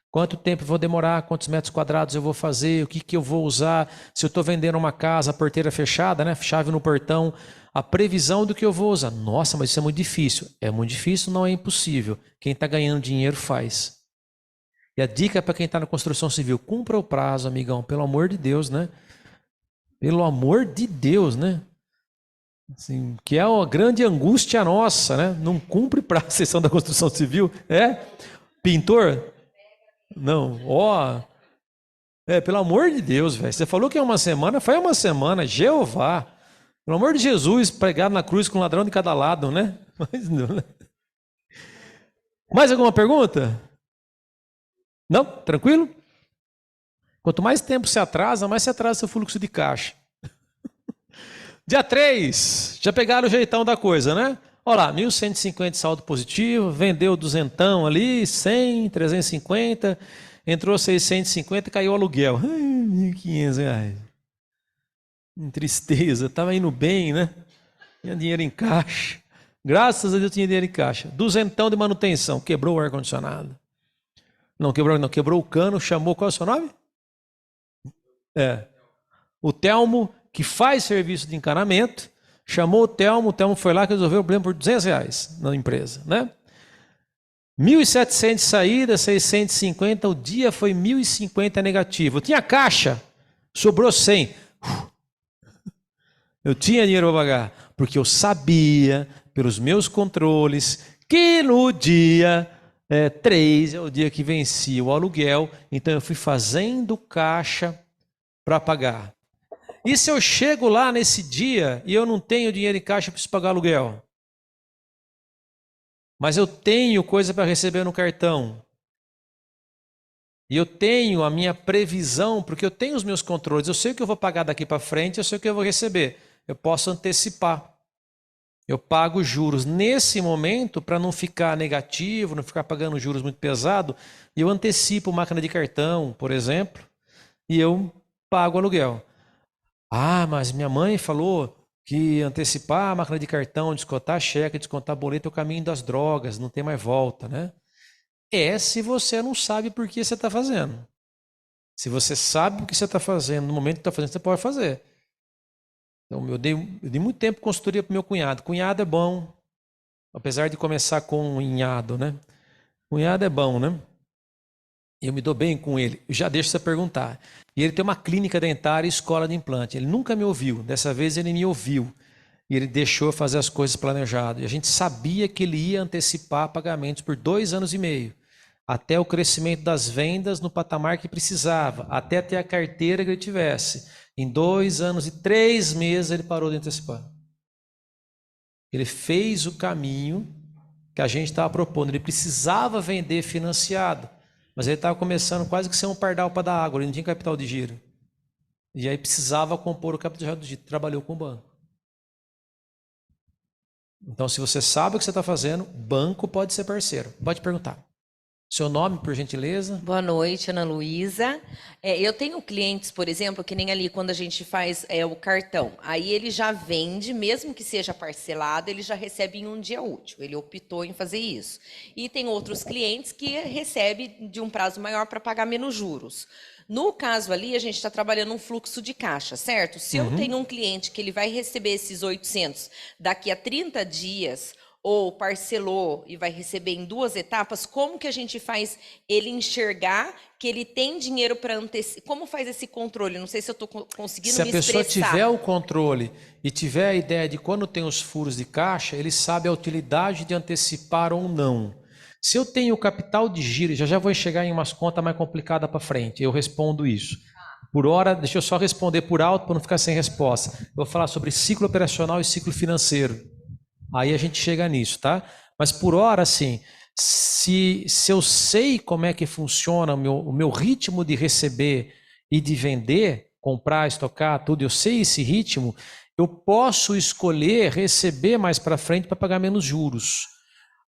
Quanto tempo eu vou demorar, quantos metros quadrados eu vou fazer, o que eu vou usar, se eu estou vendendo uma casa, a porteira fechada, né, chave no portão, a previsão do que eu vou usar. Nossa, mas isso é muito difícil. É muito difícil, não é impossível. Quem está ganhando dinheiro faz. E a dica para quem está na construção civil, cumpra o prazo, amigão, pelo amor de Deus, né? Pelo amor de Deus, né? Assim, que é uma grande angústia nossa, né? Não cumpre prazo a sessão da construção civil. Pintor? Não, pelo amor de Deus, velho. Você falou que é uma semana, foi uma semana, Jeová. Pelo amor de Jesus, pregado na cruz com um ladrão de cada lado, né? Mas não, né? Mais alguma pergunta? Não? Tranquilo? Quanto mais tempo se atrasa, mais se atrasa seu fluxo de caixa. Dia 3, já pegaram o jeitão da coisa, né? Olha lá, 1.150 de saldo positivo, vendeu duzentão ali, 100, 350, entrou 650, caiu o aluguel. R$1.500. Tristeza, estava indo bem, né? Tinha dinheiro em caixa. Graças a Deus tinha dinheiro em caixa. Duzentão de manutenção, quebrou o ar-condicionado. Não, quebrou o cano, chamou, qual é o seu nome? O Telmo, que faz serviço de encanamento, chamou o Telmo foi lá que resolveu o problema por R$200 na empresa, né? 1.700 de saída, 650, o dia foi 1.050 negativo. Eu tinha caixa, sobrou 100. Eu tinha dinheiro para pagar, porque eu sabia, pelos meus controles, que no dia 3 é o dia que vencia o aluguel, então eu fui fazendo caixa para pagar. E se eu chego lá nesse dia e eu não tenho dinheiro em caixa, eu preciso pagar aluguel? Mas eu tenho coisa para receber no cartão. E eu tenho a minha previsão, porque eu tenho os meus controles. Eu sei o que eu vou pagar daqui para frente, eu sei o que eu vou receber. Eu posso antecipar. Eu pago juros nesse momento para não ficar negativo, não ficar pagando juros muito pesado. E eu antecipo máquina de cartão, por exemplo, e eu pago aluguel. Ah, mas minha mãe falou que antecipar a máquina de cartão, descontar cheque, descontar boleto é o caminho das drogas, não tem mais volta, né? Se você não sabe por que você está fazendo. Se você sabe o que você está fazendo, no momento que está fazendo, você pode fazer. Então, eu dei muito tempo consultoria para o meu cunhado. Cunhado é bom, apesar de começar com um inhado, né? Cunhado é bom, né? Eu me dou bem com ele. Eu já deixo você perguntar. E ele tem uma clínica dentária e escola de implante. Ele nunca me ouviu. Dessa vez ele me ouviu. E ele deixou eu fazer as coisas planejadas. E a gente sabia que ele ia antecipar pagamentos por 2 anos e meio. Até o crescimento das vendas no patamar que precisava. Até ter a carteira que ele tivesse. Em 2 anos e 3 meses ele parou de antecipar. Ele fez o caminho que a gente estava propondo. Ele precisava vender financiado. Mas ele estava começando quase que ser um pardal para dar água. Ele não tinha capital de giro. E aí precisava compor o capital de giro. Trabalhou com o banco. Então, se você sabe o que você está fazendo, banco pode ser parceiro. Pode perguntar. Seu nome, por gentileza? Boa noite, Ana Luísa. Eu tenho clientes, por exemplo, que nem ali quando a gente faz o cartão. Aí ele já vende, mesmo que seja parcelado, ele já recebe em um dia útil. Ele optou em fazer isso. E tem outros clientes que recebem de um prazo maior para pagar menos juros. No caso ali, a gente está trabalhando um fluxo de caixa, certo? Se eu tenho um cliente que ele vai receber esses 800 daqui a 30 dias, ou parcelou e vai receber em 2 etapas, como que a gente faz ele enxergar que ele tem dinheiro para antecipar? Como faz esse controle? Não sei se eu estou conseguindo me expressar. Se a pessoa tiver o controle e tiver a ideia de quando tem os furos de caixa, ele sabe a utilidade de antecipar ou não. Se eu tenho capital de giro, já vou chegar em umas contas mais complicadas para frente, eu respondo isso. Por hora, deixa eu só responder por alto para não ficar sem resposta. Eu vou falar sobre ciclo operacional e ciclo financeiro. Aí a gente chega nisso, tá? Mas por hora, assim, se eu sei como é que funciona o meu ritmo de receber e de vender, comprar, estocar, tudo, eu sei esse ritmo, eu posso escolher receber mais para frente para pagar menos juros.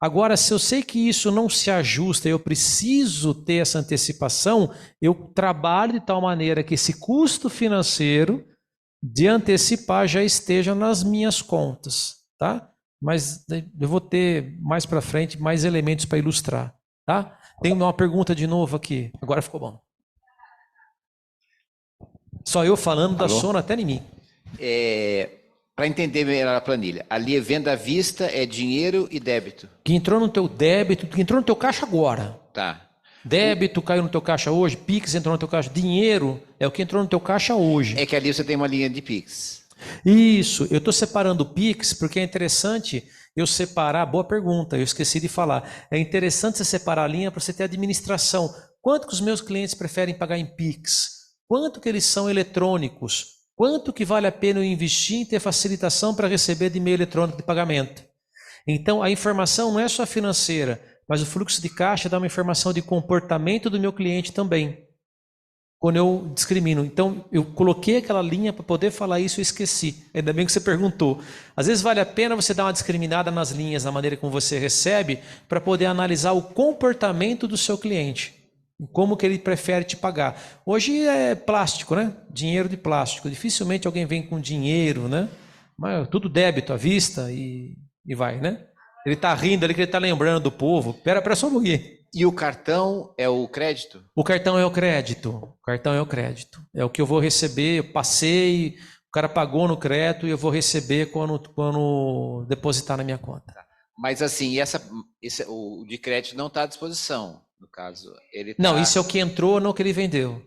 Agora, se eu sei que isso não se ajusta, eu preciso ter essa antecipação, eu trabalho de tal maneira que esse custo financeiro de antecipar já esteja nas minhas contas, tá? Mas eu vou ter mais para frente mais elementos para ilustrar, tá? Tem uma pergunta de novo aqui. Agora ficou bom. Só eu falando da sono até em mim. Para entender melhor a planilha, ali é venda à vista, é dinheiro e débito. Que entrou no teu débito, que entrou no teu caixa agora. Tá. Débito caiu no teu caixa hoje, Pix entrou no teu caixa, dinheiro é o que entrou no teu caixa hoje. É que ali você tem uma linha de Pix. Isso, eu estou separando o Pix porque é interessante eu separar, boa pergunta, eu esqueci de falar, é interessante você separar a linha para você ter administração. Quanto que os meus clientes preferem pagar em Pix? Quanto que eles são eletrônicos? Quanto que vale a pena eu investir em ter facilitação para receber de meio eletrônico de pagamento? Então a informação não é só financeira, mas o fluxo de caixa dá uma informação de comportamento do meu cliente também. Quando eu discrimino. Então, eu coloquei aquela linha para poder falar isso e esqueci. Ainda bem que você perguntou. Às vezes vale a pena você dar uma discriminada nas linhas, na maneira como você recebe, para poder analisar o comportamento do seu cliente. Como que ele prefere te pagar. Hoje é plástico, né? Dinheiro de plástico. Dificilmente alguém vem com dinheiro, né? Mas tudo débito à vista e vai, né? Ele está rindo ali que ele está lembrando do povo. Pera só um pouquinho. E o cartão é o crédito? O cartão é o crédito. O cartão é o crédito. É o que eu vou receber, eu passei, o cara pagou no crédito e eu vou receber quando depositar na minha conta. Mas assim, o de crédito não está à disposição, no caso. Ele Não, tá, isso é o que entrou, não o que ele vendeu.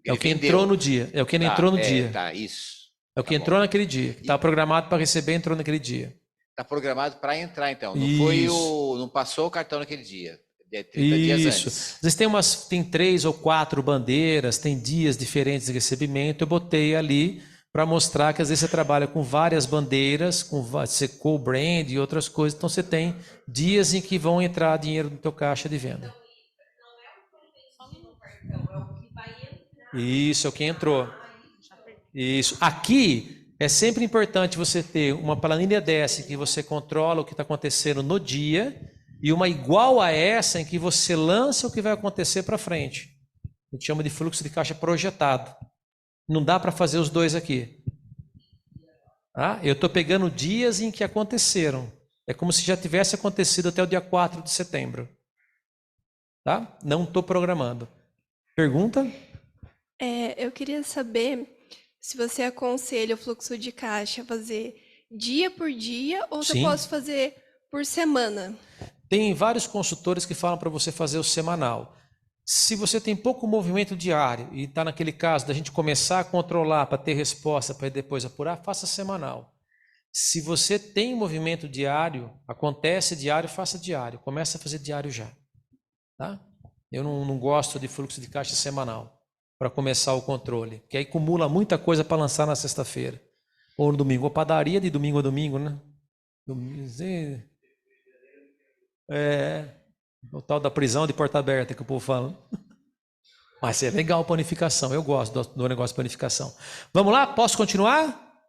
É o ele que vendeu. entrou no dia. É o que ele entrou no dia. Tá, isso. É o que Tá entrou bom. naquele dia. Está programado para receber, entrou naquele dia. Está programado para entrar, então. Não Isso. não passou o cartão naquele dia. É 30 dias Isso. antes. Às vezes tem 3 ou 4 bandeiras, tem dias diferentes de recebimento. Eu botei ali para mostrar que às vezes você trabalha com várias bandeiras, você co-brand e outras coisas. Então você tem dias em que vão entrar dinheiro no teu caixa de venda. Isso é o que entrou. Isso. Aqui é sempre importante você ter uma planilha dessa que você controla o que está acontecendo no dia e uma igual a essa em que você lança o que vai acontecer para frente. A gente chama de fluxo de caixa projetado. Não dá para fazer os dois aqui. Tá? Eu estou pegando dias em que aconteceram. É como se já tivesse acontecido até o dia 4 de setembro. Tá? Não estou programando. Pergunta? Eu queria saber se você aconselha o fluxo de caixa fazer dia por dia ou se eu Sim. posso fazer por semana. Tem vários consultores que falam para você fazer o semanal. Se você tem pouco movimento diário e está naquele caso da gente começar a controlar para ter resposta para depois apurar, faça semanal. Se você tem movimento diário, acontece diário, faça diário. Começa a fazer diário já. Tá? Eu não gosto de fluxo de caixa semanal para começar o controle, que aí acumula muita coisa para lançar na sexta-feira. Ou no domingo, ou padaria de domingo a domingo, né? O tal da prisão de porta aberta que o povo fala. Mas é legal a planificação, eu gosto do negócio de planificação. Vamos lá? Posso continuar?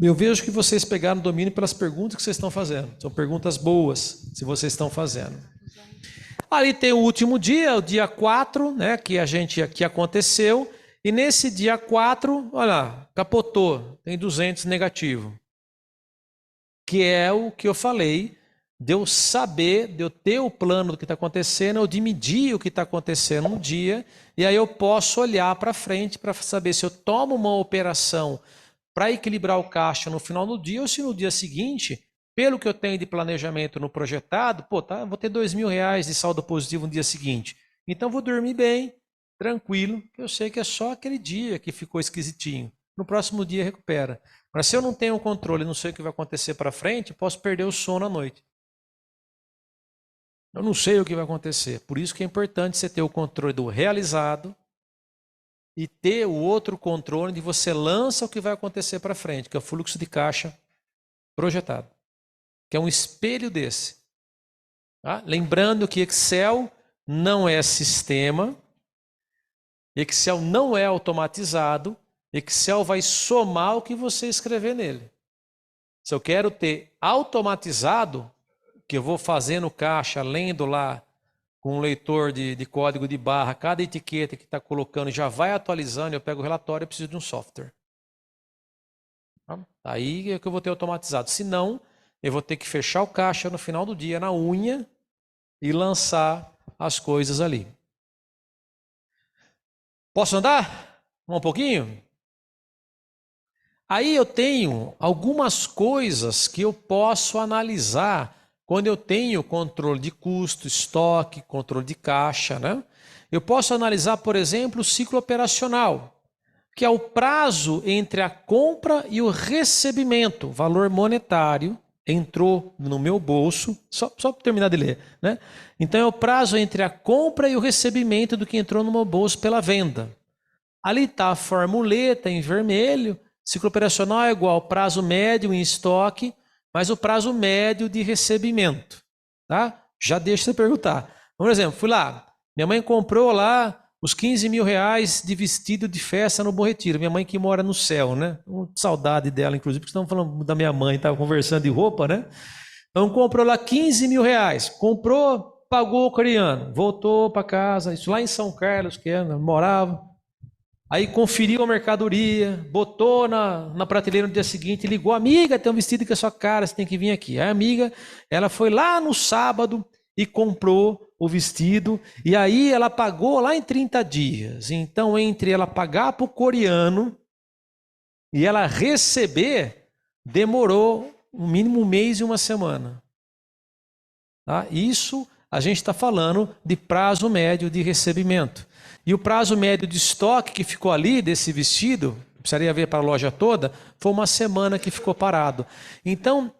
Eu vejo que vocês pegaram o domínio pelas perguntas que vocês estão fazendo. São perguntas boas, se vocês estão fazendo. Ali tem o último dia, o dia 4, né, que aconteceu. E nesse dia 4, olha lá, capotou, tem 200 negativo. Que é o que eu falei, de eu saber, de eu ter o plano do que está acontecendo, ou de medir o que está acontecendo no dia, e aí eu posso olhar para frente para saber se eu tomo uma operação para equilibrar o caixa no final do dia, ou se no dia seguinte, pelo que eu tenho de planejamento no projetado, vou ter R$2.000 de saldo positivo no dia seguinte. Então vou dormir bem, tranquilo, que eu sei que é só aquele dia que ficou esquisitinho. No próximo dia recupera. Mas se eu não tenho controle, não sei o que vai acontecer para frente, posso perder o sono à noite. Eu não sei o que vai acontecer. Por isso que é importante você ter o controle do realizado e ter o outro controle de você lança o que vai acontecer para frente, que é o fluxo de caixa projetado, que é um espelho desse. Tá? Lembrando que Excel não é sistema, Excel não é automatizado, Excel vai somar o que você escrever nele. Se eu quero ter automatizado, que eu vou fazendo caixa, lendo lá com um leitor de código de barra, cada etiqueta que está colocando já vai atualizando, eu pego o relatório, eu preciso de um software. Tá? Aí é que eu vou ter automatizado. Se não, eu vou ter que fechar o caixa no final do dia, na unha, e lançar as coisas ali. Posso andar? Um pouquinho? Aí eu tenho algumas coisas que eu posso analisar quando eu tenho controle de custo, estoque, controle de caixa, né? Eu posso analisar, por exemplo, o ciclo operacional, que é o prazo entre a compra e o recebimento. Valor monetário entrou no meu bolso, só para terminar de ler, né? Então é o prazo entre a compra e o recebimento do que entrou no meu bolso pela venda. Ali está a formuleta em vermelho, ciclo operacional é igual ao prazo médio em estoque, mas o prazo médio de recebimento. Tá? Já deixa você perguntar. Por exemplo, fui lá, minha mãe comprou lá os R$15.000 de vestido de festa no Bom Retiro. Minha mãe que mora no céu, né? Saudade dela, inclusive, porque estamos falando da minha mãe, estava conversando de roupa, né? Então comprou lá R$15.000. Comprou, pagou o coreano, voltou para casa, isso lá em São Carlos, que morava. Aí conferiu a mercadoria, botou na prateleira no dia seguinte, ligou, amiga, tem um vestido que é sua cara, você tem que vir aqui. A amiga, ela foi lá no sábado e comprou o vestido, e aí ela pagou lá em 30 dias. Então, entre ela pagar para o coreano e ela receber, demorou no mínimo um mês e uma semana. Tá? Isso a gente está falando de prazo médio de recebimento. E o prazo médio de estoque que ficou ali desse vestido, precisaria ver para a loja toda, foi uma semana que ficou parado. Então,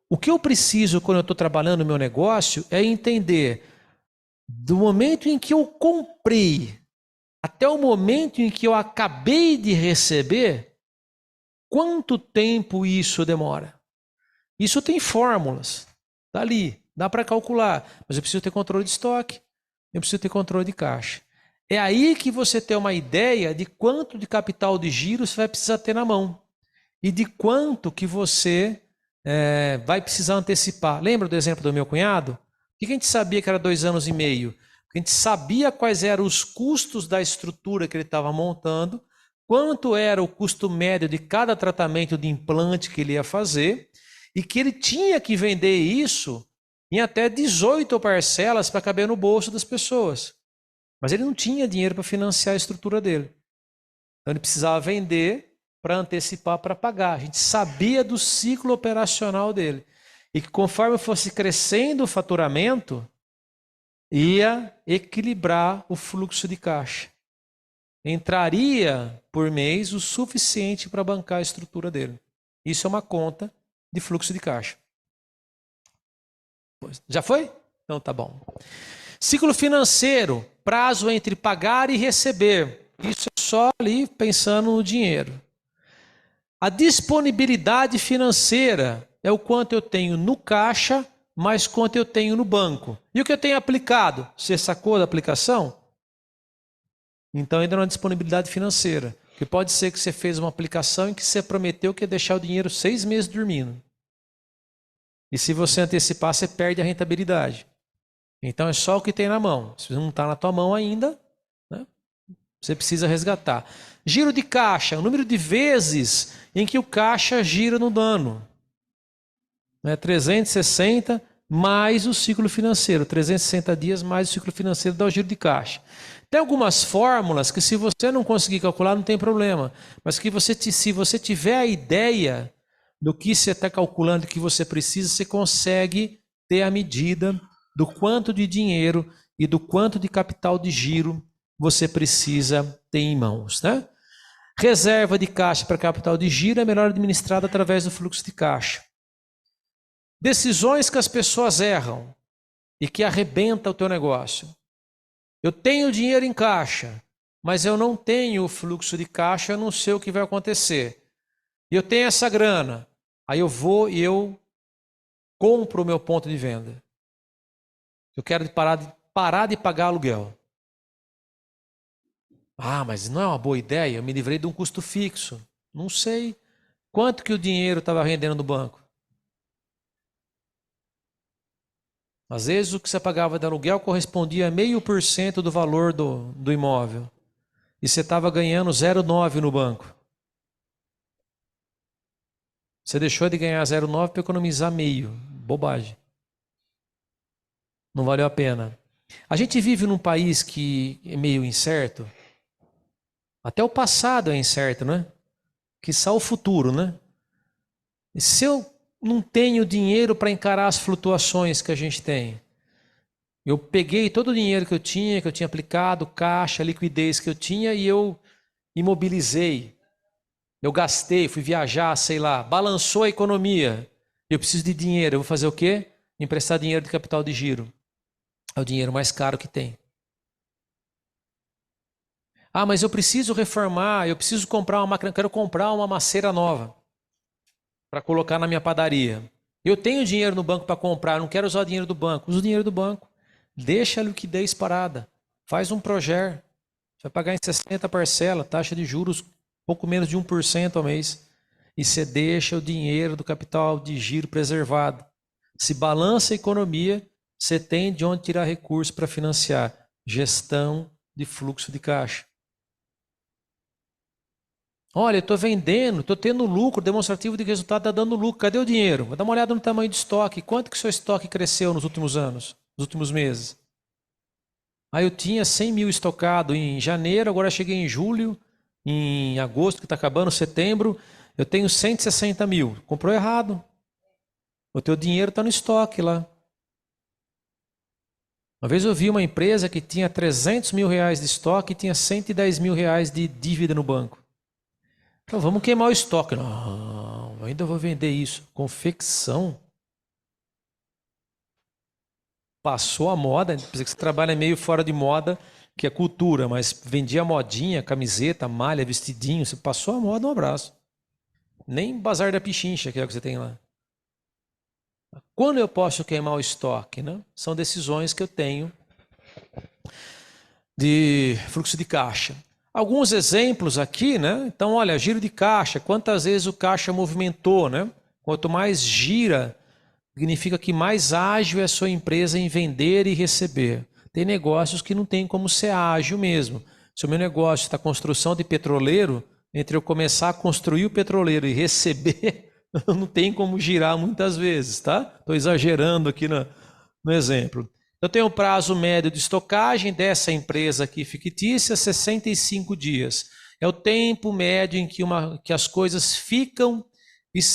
o que eu preciso quando eu estou trabalhando no meu negócio é entender do momento em que eu comprei até o momento em que eu acabei de receber, quanto tempo isso demora? Isso tem fórmulas, tá ali, dá para calcular, mas eu preciso ter controle de estoque, eu preciso ter controle de caixa. É aí que você tem uma ideia de quanto de capital de giro você vai precisar ter na mão e de quanto que você vai precisar antecipar. Lembra do exemplo do meu cunhado? Por que a gente sabia que era 2 anos e meio? Porque a gente sabia quais eram os custos da estrutura que ele estava montando, quanto era o custo médio de cada tratamento de implante que ele ia fazer, e que ele tinha que vender isso em até 18 parcelas para caber no bolso das pessoas. Mas ele não tinha dinheiro para financiar a estrutura dele. Então ele precisava vender para antecipar, para pagar. A gente sabia do ciclo operacional dele. E que conforme fosse crescendo o faturamento, ia equilibrar o fluxo de caixa. Entraria por mês o suficiente para bancar a estrutura dele. Isso é uma conta de fluxo de caixa. Já foi? Então tá bom. Ciclo financeiro, prazo entre pagar e receber. Isso é só ali pensando no dinheiro. A disponibilidade financeira é o quanto eu tenho no caixa, mais quanto eu tenho no banco. E o que eu tenho aplicado? Você sacou da aplicação? Então ainda não há disponibilidade financeira. Porque pode ser que você fez uma aplicação em que você prometeu que ia deixar o dinheiro 6 meses dormindo. E se você antecipar, você perde a rentabilidade. Então é só o que tem na mão. Se não está na tua mão ainda, né, você precisa resgatar. Giro de caixa, o número de vezes em que o caixa gira no ano. 360 mais o ciclo financeiro. 360 dias mais o ciclo financeiro dá o giro de caixa. Tem algumas fórmulas que se você não conseguir calcular não tem problema. Mas que se você tiver a ideia do que você está calculando, que você precisa, você consegue ter a medida do quanto de dinheiro e do quanto de capital de giro você precisa ter em mãos, né? Reserva de caixa para capital de giro é melhor administrada através do fluxo de caixa. Decisões que as pessoas erram e que arrebenta o teu negócio. Eu tenho dinheiro em caixa, mas eu não tenho o fluxo de caixa, eu não sei o que vai acontecer. E eu tenho essa grana, aí eu vou e eu compro o meu ponto de venda. Eu quero parar de pagar aluguel. Ah, mas não é uma boa ideia, eu me livrei de um custo fixo. Não sei. Quanto que o dinheiro estava rendendo no banco? Às vezes o que você pagava de aluguel correspondia a 0,5% do valor do imóvel. E você estava ganhando 0,9% no banco. Você deixou de ganhar 0,9% para economizar meio. Bobagem. Não valeu a pena. A gente vive num país que é meio incerto. Até o passado é incerto, né? Quiçá o futuro, né? E se eu não tenho dinheiro para encarar as flutuações que a gente tem, eu peguei todo o dinheiro que eu tinha aplicado, caixa, liquidez que eu tinha, e eu imobilizei. Eu gastei, fui viajar, sei lá, balançou a economia. Eu preciso de dinheiro, eu vou fazer o quê? Emprestar dinheiro de capital de giro. É o dinheiro mais caro que tem. Ah, mas eu preciso reformar, eu preciso comprar uma máquina, quero comprar uma maceira nova para colocar na minha padaria. Eu tenho dinheiro no banco para comprar, não quero usar o dinheiro do banco. Usa o dinheiro do banco. Deixa a liquidez parada. Faz um projeto. Você vai pagar em 60 parcelas, taxa de juros pouco menos de 1% ao mês. E você deixa o dinheiro do capital de giro preservado. Se balança a economia, você tem de onde tirar recursos para financiar. Gestão de fluxo de caixa. Olha, eu estou vendendo, estou tendo lucro, demonstrativo de resultado está dando lucro. Cadê o dinheiro? Vou dar uma olhada no tamanho do estoque. Quanto que o seu estoque cresceu nos últimos anos, nos últimos meses? Aí eu tinha 100 mil estocado em janeiro, agora cheguei em julho, em agosto, que está acabando, setembro, eu tenho 160 mil. Comprou errado. O teu dinheiro está no estoque lá. Uma vez eu vi uma empresa que tinha 300 mil reais de estoque e tinha 110 mil reais de dívida no banco. Então, vamos queimar o estoque. Não, eu ainda vou vender isso. Confecção. Passou a moda, que você trabalha meio fora de moda, que é cultura, mas vendia modinha, camiseta, malha, vestidinho. Você passou a moda, um abraço. Nem bazar da pichincha, que é o que você tem lá. Quando eu posso queimar o estoque, né? São decisões que eu tenho de fluxo de caixa. Alguns exemplos aqui, né? Então, olha, giro de caixa, quantas vezes o caixa movimentou, né? Quanto mais gira, significa que mais ágil é a sua empresa em vender e receber. Tem negócios que não tem como ser ágil mesmo. Se o meu negócio está construção de petroleiro, entre eu começar a construir o petroleiro e receber, não tem como girar muitas vezes, tá? Estou exagerando aqui no exemplo. Eu tenho um prazo médio de estocagem dessa empresa aqui fictícia, 65 dias. É o tempo médio em que as coisas ficam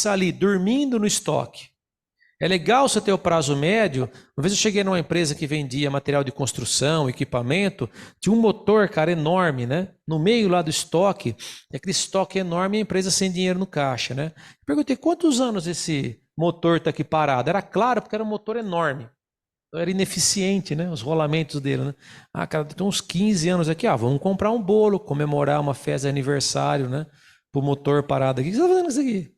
ali, dormindo no estoque. É legal você ter o prazo médio. Uma vez eu cheguei numa empresa que vendia material de construção, equipamento, tinha um motor, cara, enorme, né? No meio lá do estoque, aquele estoque enorme e a empresa sem dinheiro no caixa, né? Perguntei, quantos anos esse motor está aqui parado? Era claro, porque era um motor enorme. Então era ineficiente, né? Os rolamentos dele, né? Ah, cara, tem uns 15 anos aqui. Ah, vamos comprar um bolo, comemorar uma festa de aniversário, né? Pro motor parado aqui. O que você está fazendo isso aqui?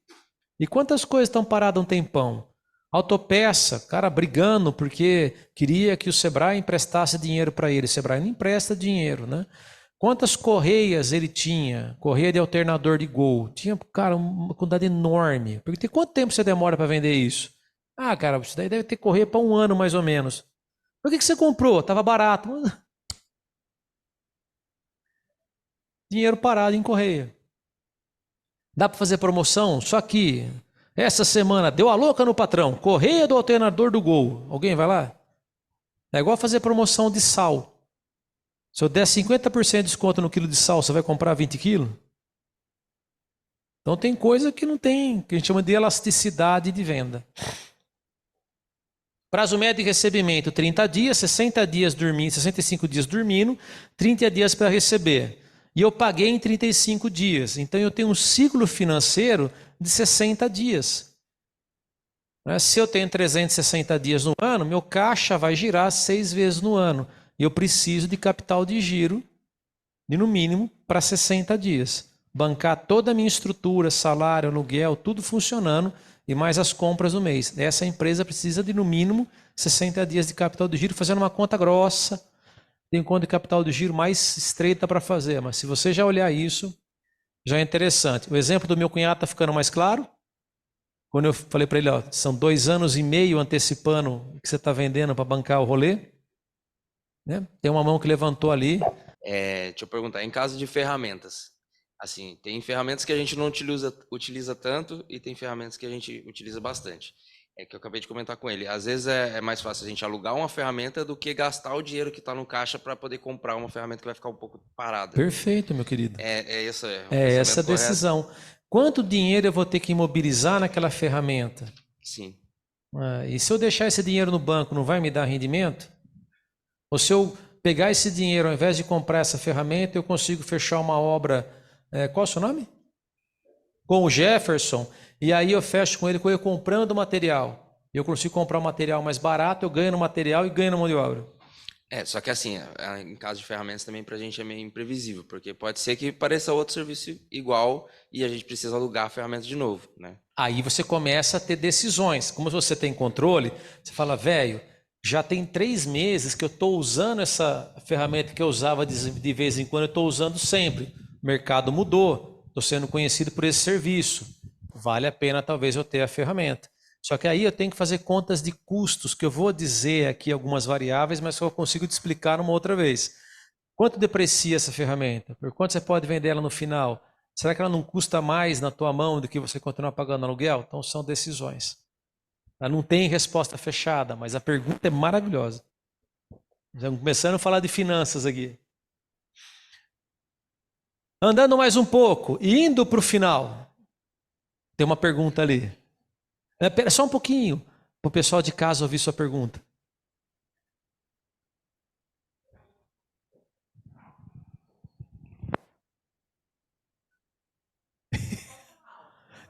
E quantas coisas estão paradas um tempão? Autopeça, cara brigando porque queria que o Sebrae emprestasse dinheiro para ele. O Sebrae não empresta dinheiro, né? Quantas correias ele tinha? Correia de alternador de Gol. Tinha, cara, uma quantidade enorme. Perguntei, quanto tempo você demora para vender isso? Ah, cara, isso daí deve ter correia para um ano mais ou menos. Por que você comprou? Tava barato. Dinheiro parado em correia. Dá para fazer promoção? Só que essa semana deu a louca no patrão. Correia do alternador do Gol. Alguém vai lá? É igual fazer promoção de sal. Se eu der 50% de desconto no quilo de sal, você vai comprar 20 quilos? Então tem coisa que não tem, que a gente chama de elasticidade de venda. Prazo médio de recebimento, 30 dias, 60 dias dormindo, 65 dias dormindo, 30 dias para receber. E eu paguei em 35 dias. Então eu tenho um ciclo financeiro de 60 dias. Se eu tenho 360 dias no ano, meu caixa vai girar 6 vezes no ano. E eu preciso de capital de giro, de no mínimo, para 60 dias. Bancar toda a minha estrutura, salário, aluguel, tudo funcionando e mais as compras do mês. Essa empresa precisa de no mínimo 60 dias de capital de giro, fazendo uma conta grossa. Tem conta de capital de giro mais estreita para fazer, mas se você já olhar isso, já é interessante. O exemplo do meu cunhado está ficando mais claro. Quando eu falei para ele, ó, são 2 anos e meio antecipando o que você está vendendo para bancar o rolê. Né? Tem uma mão que levantou ali. Deixa eu perguntar, em caso de ferramentas, assim, tem ferramentas que a gente não utiliza tanto e tem ferramentas que a gente utiliza bastante. É que eu acabei de comentar com ele. Às vezes é mais fácil a gente alugar uma ferramenta do que gastar o dinheiro que está no caixa para poder comprar uma ferramenta que vai ficar um pouco parada. Perfeito, meu querido. É essa a decisão. Correto. Quanto dinheiro eu vou ter que imobilizar naquela ferramenta? Sim. E se eu deixar esse dinheiro no banco, não vai me dar rendimento? Ou se eu pegar esse dinheiro, ao invés de comprar essa ferramenta, eu consigo fechar uma obra... qual é o seu nome? Com o Jefferson... E aí eu fecho com ele comprando material. Eu consigo comprar um material mais barato, eu ganho no material e ganho na mão de obra. Só que assim, em caso de ferramentas também pra gente é meio imprevisível, porque pode ser que pareça outro serviço igual e a gente precisa alugar a ferramenta de novo, né? Aí você começa a ter decisões. Como você tem controle, você fala, velho, já tem 3 meses que eu estou usando essa ferramenta que eu usava de vez em quando, eu estou usando sempre. O mercado mudou, estou sendo conhecido por esse serviço. Vale a pena talvez eu ter a ferramenta. Só que aí eu tenho que fazer contas de custos, que eu vou dizer aqui algumas variáveis, mas eu consigo te explicar uma outra vez. Quanto deprecia essa ferramenta? Por quanto você pode vender ela no final? Será que ela não custa mais na tua mão do que você continuar pagando aluguel? Então são decisões. Ela não tem resposta fechada, mas a pergunta é maravilhosa. Estamos começando a falar de finanças aqui. Andando mais um pouco e indo para o final. Tem uma pergunta ali. Espera só um pouquinho, para o pessoal de casa ouvir sua pergunta.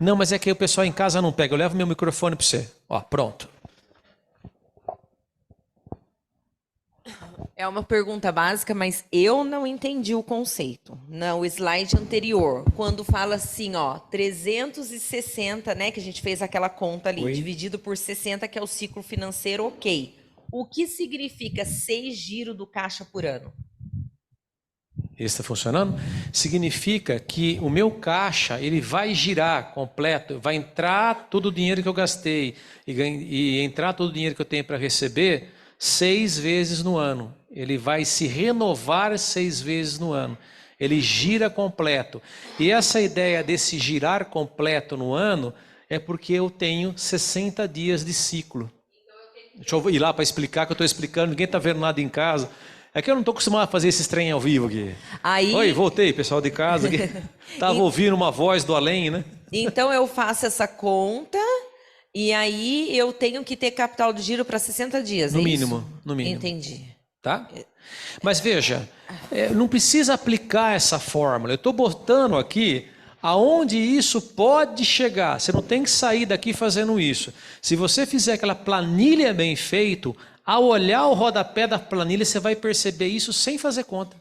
Não, mas é que o pessoal em casa não pega. Eu levo meu microfone para você. Ó, pronto. É uma pergunta básica, mas eu não entendi o conceito. No slide anterior, quando fala assim, ó, 360, né, que a gente fez aquela conta ali, dividido por 60, que é o ciclo financeiro, ok. O que significa 6 giros do caixa por ano? Ele está funcionando? Significa que o meu caixa, ele vai girar completo, vai entrar todo o dinheiro que eu gastei e entrar todo o dinheiro que eu tenho para receber 6 vezes no ano. Ele vai se renovar 6 vezes no ano. Ele gira completo. E essa ideia desse girar completo no ano é porque eu tenho 60 dias de ciclo. Deixa eu ir lá para explicar, que eu estou explicando, ninguém está vendo nada em casa. É que eu não estou acostumado a fazer esses trem ao vivo aqui. Aí... Oi, voltei, pessoal de casa. Estava ouvindo uma voz do além, né? Então eu faço essa conta e aí eu tenho que ter capital de giro para 60 dias, No é mínimo, isso? no mínimo. Entendi. Tá? Mas veja, não precisa aplicar essa fórmula. Eu estou botando aqui aonde isso pode chegar. Você não tem que sair daqui fazendo isso. Se você fizer aquela planilha bem feita, ao olhar o rodapé da planilha, você vai perceber isso sem fazer conta.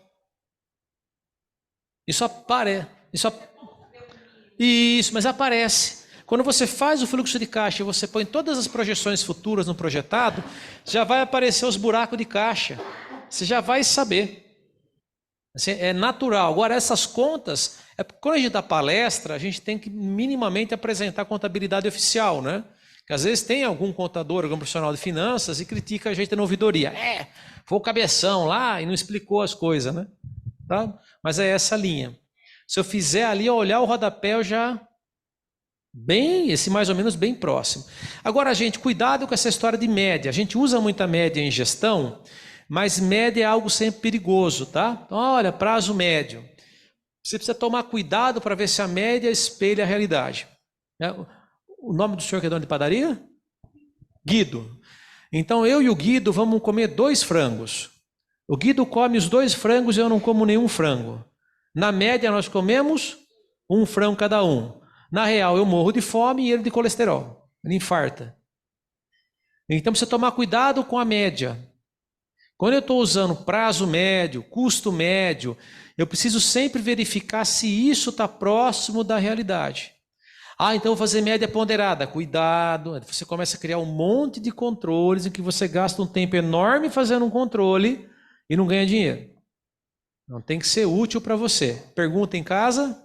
Isso aparece. Isso, mas aparece. Quando você faz o fluxo de caixa e você põe todas as projeções futuras no projetado, já vai aparecer os buracos de caixa. Você já vai saber. Assim, é natural. Agora, essas contas, quando a gente dá palestra, a gente tem que minimamente apresentar a contabilidade oficial, né? Que às vezes tem algum contador, algum profissional de finanças e critica a gente na ouvidoria. Foi o cabeção lá e não explicou as coisas, né? Tá? Mas é essa linha. Se eu fizer ali, olhar o rodapé, eu já... esse mais ou menos bem próximo. Agora, gente, cuidado com essa história de média. A gente usa muita média em gestão, mas média é algo sempre perigoso, tá? Então, olha, prazo médio. Você precisa tomar cuidado para ver se a média espelha a realidade. O nome do senhor que é dono de padaria? Guido. Então, eu e o Guido vamos comer 2 frangos. O Guido come os 2 frangos e eu não como nenhum frango. Na média, nós comemos 1 frango cada um. Na real, eu morro de fome e ele de colesterol. Ele infarta. Então, precisa tomar cuidado com a média. Quando eu estou usando prazo médio, custo médio, eu preciso sempre verificar se isso está próximo da realidade. Então vou fazer média ponderada. Cuidado, você começa a criar um monte de controles em que você gasta um tempo enorme fazendo um controle e não ganha dinheiro. Não tem que ser útil para você. Pergunta em casa?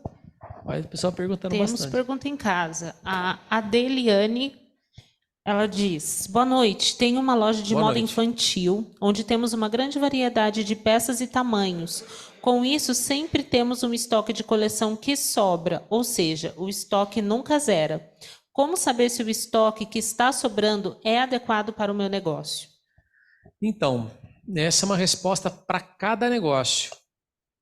Olha o pessoal perguntando bastante. Temos pergunta em casa. A Adeliane, ela diz: boa noite, tenho uma loja de moda infantil, onde temos uma grande variedade de peças e tamanhos. Com isso, sempre temos um estoque de coleção que sobra, ou seja, o estoque nunca zera. Como saber se o estoque que está sobrando é adequado para o meu negócio? Então, essa é uma resposta para cada negócio.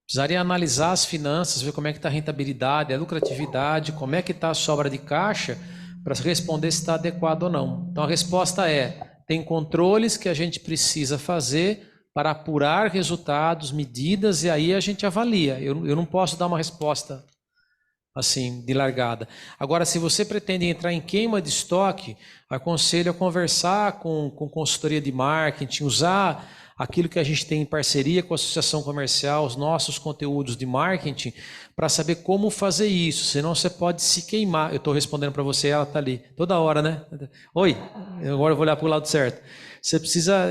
Precisaria analisar as finanças, ver como é que está a rentabilidade, a lucratividade, como é que está a sobra de caixa, para responder se está adequado ou não. Então a resposta tem controles que a gente precisa fazer para apurar resultados, medidas, e aí a gente avalia. Eu não posso dar uma resposta assim, de largada. Agora, se você pretende entrar em queima de estoque, aconselho a conversar com consultoria de marketing, usar aquilo que a gente tem em parceria com a associação comercial, os nossos conteúdos de marketing, para saber como fazer isso, senão você pode se queimar. Eu estou respondendo para você, ela está ali, toda hora, né? Oi, agora eu vou olhar para o lado certo. Você precisa,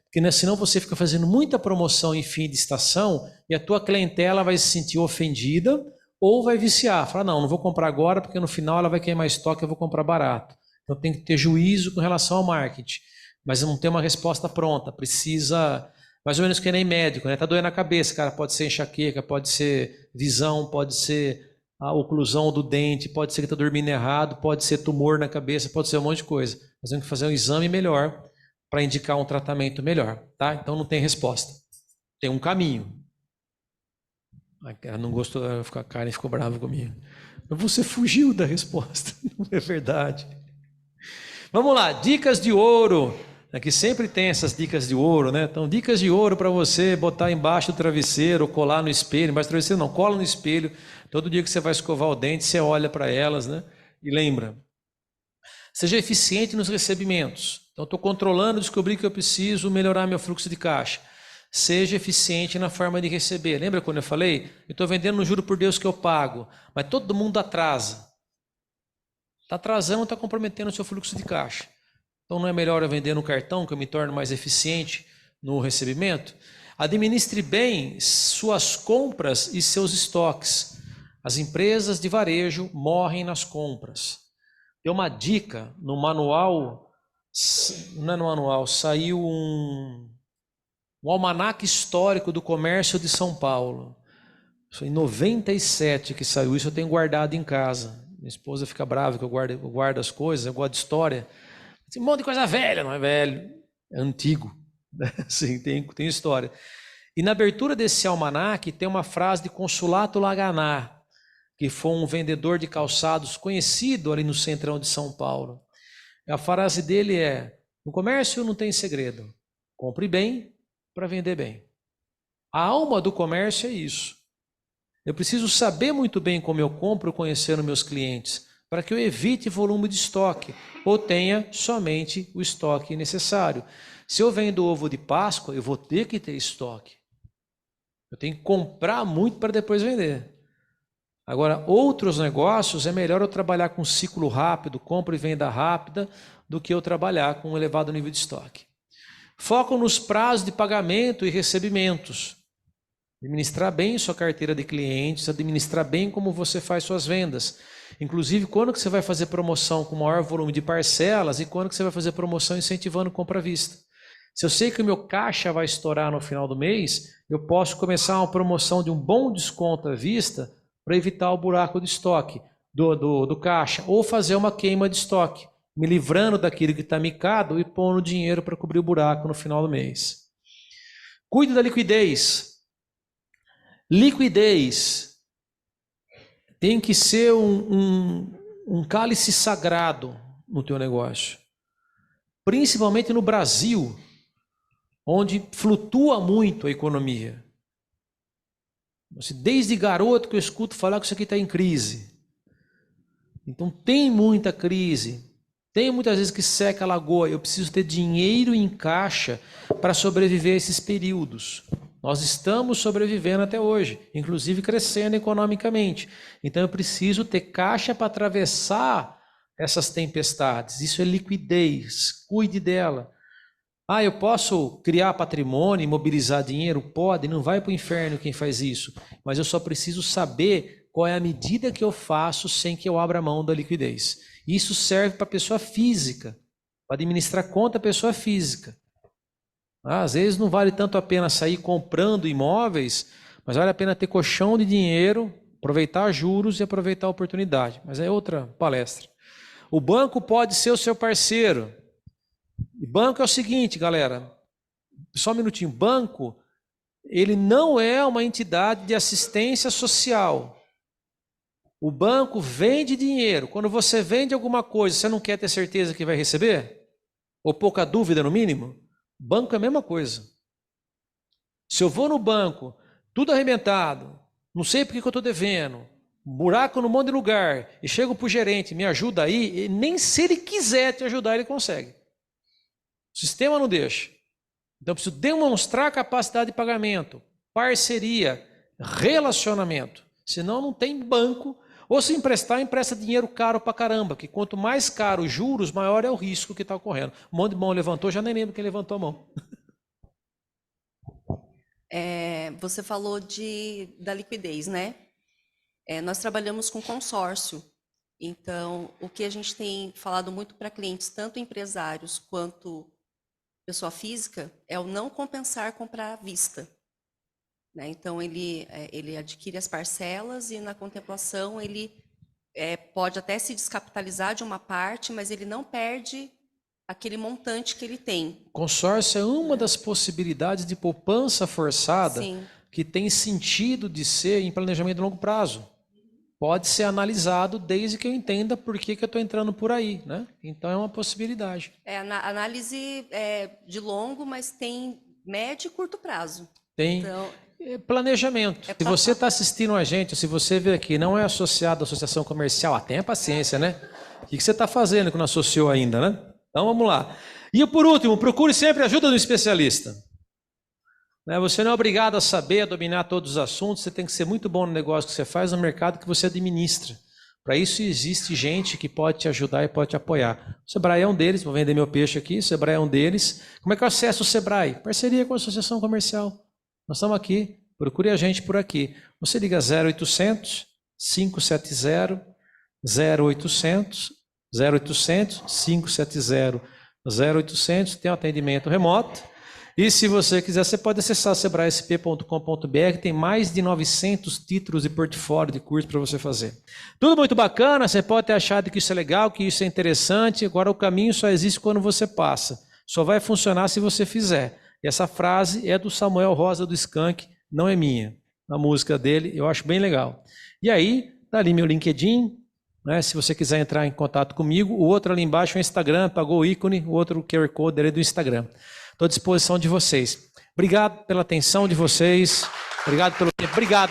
porque senão você fica fazendo muita promoção em fim de estação e a tua clientela vai se sentir ofendida ou vai viciar. Fala, não vou comprar agora porque no final ela vai queimar estoque, eu vou comprar barato. Então tem que ter juízo com relação ao marketing. Mas não tem uma resposta pronta, precisa, mais ou menos que nem médico, né? Tá doendo a cabeça, cara, pode ser enxaqueca, pode ser visão, pode ser a oclusão do dente, pode ser que está dormindo errado, pode ser tumor na cabeça, pode ser um monte de coisa. Nós temos que fazer um exame melhor para indicar um tratamento melhor, tá? Então não tem resposta, tem um caminho. Ela não gostou, a Karen ficou brava comigo. Você fugiu da resposta, não é verdade. Vamos lá, dicas de ouro. Aqui sempre tem essas dicas de ouro, né? Então, dicas de ouro para você botar embaixo do travesseiro, colar no espelho. Embaixo do travesseiro não, cola no espelho. Todo dia que você vai escovar o dente, você olha para elas, né? E lembra, seja eficiente nos recebimentos. Então, estou controlando, descobri que eu preciso melhorar meu fluxo de caixa. Seja eficiente na forma de receber. Lembra quando eu falei? Eu estou vendendo no juro por Deus que eu pago, mas todo mundo atrasa. Está atrasando, está comprometendo o seu fluxo de caixa. Então, não é melhor eu vender no cartão, que eu me torno mais eficiente no recebimento? Administre bem suas compras e seus estoques. As empresas de varejo morrem nas compras. Tem uma dica no manual, não é no manual, saiu um almanaque histórico do comércio de São Paulo. Foi em 97 que saiu isso, eu tenho guardado em casa. Minha esposa fica brava que eu guardo as coisas, eu gosto de história. Tem um monte de coisa velha, não é velho, é antigo. Sim, tem história. E na abertura desse almanaque tem uma frase de Consulato Laganá, que foi um vendedor de calçados conhecido ali no centrão de São Paulo. A frase dele é: no comércio não tem segredo, compre bem para vender bem. A alma do comércio é isso. Eu preciso saber muito bem como eu compro, conhecendo meus clientes, para que eu evite volume de estoque ou tenha somente o estoque necessário. Se eu vendo ovo de Páscoa, eu vou ter que ter estoque. Eu tenho que comprar muito para depois vender. Agora, outros negócios, é melhor eu trabalhar com ciclo rápido, compra e venda rápida, do que eu trabalhar com um elevado nível de estoque. Foco nos prazos de pagamento e recebimentos. Administrar bem sua carteira de clientes, administrar bem como você faz suas vendas. Inclusive, quando que você vai fazer promoção com maior volume de parcelas e quando que você vai fazer promoção incentivando compra à vista. Se eu sei que o meu caixa vai estourar no final do mês, eu posso começar uma promoção de um bom desconto à vista para evitar o buraco de estoque do caixa, ou fazer uma queima de estoque, me livrando daquilo que está micado e pondo dinheiro para cobrir o buraco no final do mês. Cuide da liquidez. Liquidez tem que ser um cálice sagrado no teu negócio. Principalmente no Brasil, onde flutua muito a economia. Desde garoto que eu escuto falar que isso aqui está em crise. Então tem muita crise. Tem muitas vezes que seca a lagoa. Eu preciso ter dinheiro em caixa para sobreviver a esses períodos. Nós estamos sobrevivendo até hoje, inclusive crescendo economicamente. Então eu preciso ter caixa para atravessar essas tempestades. Isso é liquidez. Cuide dela. Eu posso criar patrimônio e mobilizar dinheiro? Pode, não vai para o inferno quem faz isso. Mas eu só preciso saber qual é a medida que eu faço sem que eu abra mão da liquidez. Isso serve para a pessoa física, para administrar conta pessoa física. Às vezes não vale tanto a pena sair comprando imóveis, mas vale a pena ter colchão de dinheiro, aproveitar juros e aproveitar a oportunidade. Mas é outra palestra. O banco pode ser o seu parceiro. E banco é o seguinte, galera, só um minutinho, banco, ele não é uma entidade de assistência social. O banco vende dinheiro. Quando você vende alguma coisa, você não quer ter certeza que vai receber? Ou pouca dúvida no mínimo? Banco é a mesma coisa. Se eu vou no banco, tudo arrebentado, não sei porque que eu estou devendo, buraco num monte de lugar, e chego para o gerente, me ajuda aí, e nem se ele quiser te ajudar, ele consegue. O sistema não deixa. Então eu preciso demonstrar capacidade de pagamento, parceria, relacionamento. Senão não tem banco. Ou se emprestar, empresta dinheiro caro pra caramba, que quanto mais caro os juros, maior é o risco que está ocorrendo. Um monte de mão levantou, já nem lembro quem levantou a mão. Você falou da liquidez, né? Nós trabalhamos com consórcio. Então, o que a gente tem falado muito para clientes, tanto empresários quanto pessoa física, é o não compensar comprar à vista. Né? Então, ele adquire as parcelas e na contemplação ele pode até se descapitalizar de uma parte, mas ele não perde aquele montante que ele tem. Consórcio é uma das possibilidades de poupança forçada. Sim. Que tem sentido de ser em planejamento de longo prazo. Pode ser analisado desde que eu entenda por que eu estou entrando por aí, né? Então é uma possibilidade. Análise de longo, mas tem médio e curto prazo. Tem. Então, Planejamento. Se você está assistindo a gente, se você vê aqui, não é associado à associação comercial, tenha paciência, né? O que você está fazendo que não associou ainda, né? Então vamos lá. E por último, procure sempre a ajuda do especialista. Você não é obrigado a saber, a dominar todos os assuntos, você tem que ser muito bom no negócio que você faz, no mercado que você administra. Para isso existe gente que pode te ajudar e pode te apoiar. O Sebrae é um deles, vou vender meu peixe aqui, o Sebrae é um deles. Como é que eu acesso o Sebrae? Parceria com a associação comercial. Nós estamos aqui, procure a gente por aqui. Você liga 0800 570 0800 570 0800, tem um atendimento remoto. E se você quiser, você pode acessar sebraesp.com.br, tem mais de 900 títulos de portfólio de curso para você fazer. Tudo muito bacana, você pode ter achado que isso é legal, que isso é interessante, agora o caminho só existe quando você passa. Só vai funcionar se você fizer. E essa frase é do Samuel Rosa do Skank, não é minha. A música dele, eu acho bem legal. E aí, tá ali meu LinkedIn, né? Se você quiser entrar em contato comigo, o outro ali embaixo é o Instagram, pagou o ícone, o outro QR Code ali do Instagram. Estou à disposição de vocês. Obrigado pela atenção de vocês. Obrigado pelo tempo. Obrigado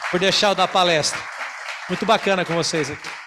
por deixar eu dar palestra. Muito bacana com vocês aqui.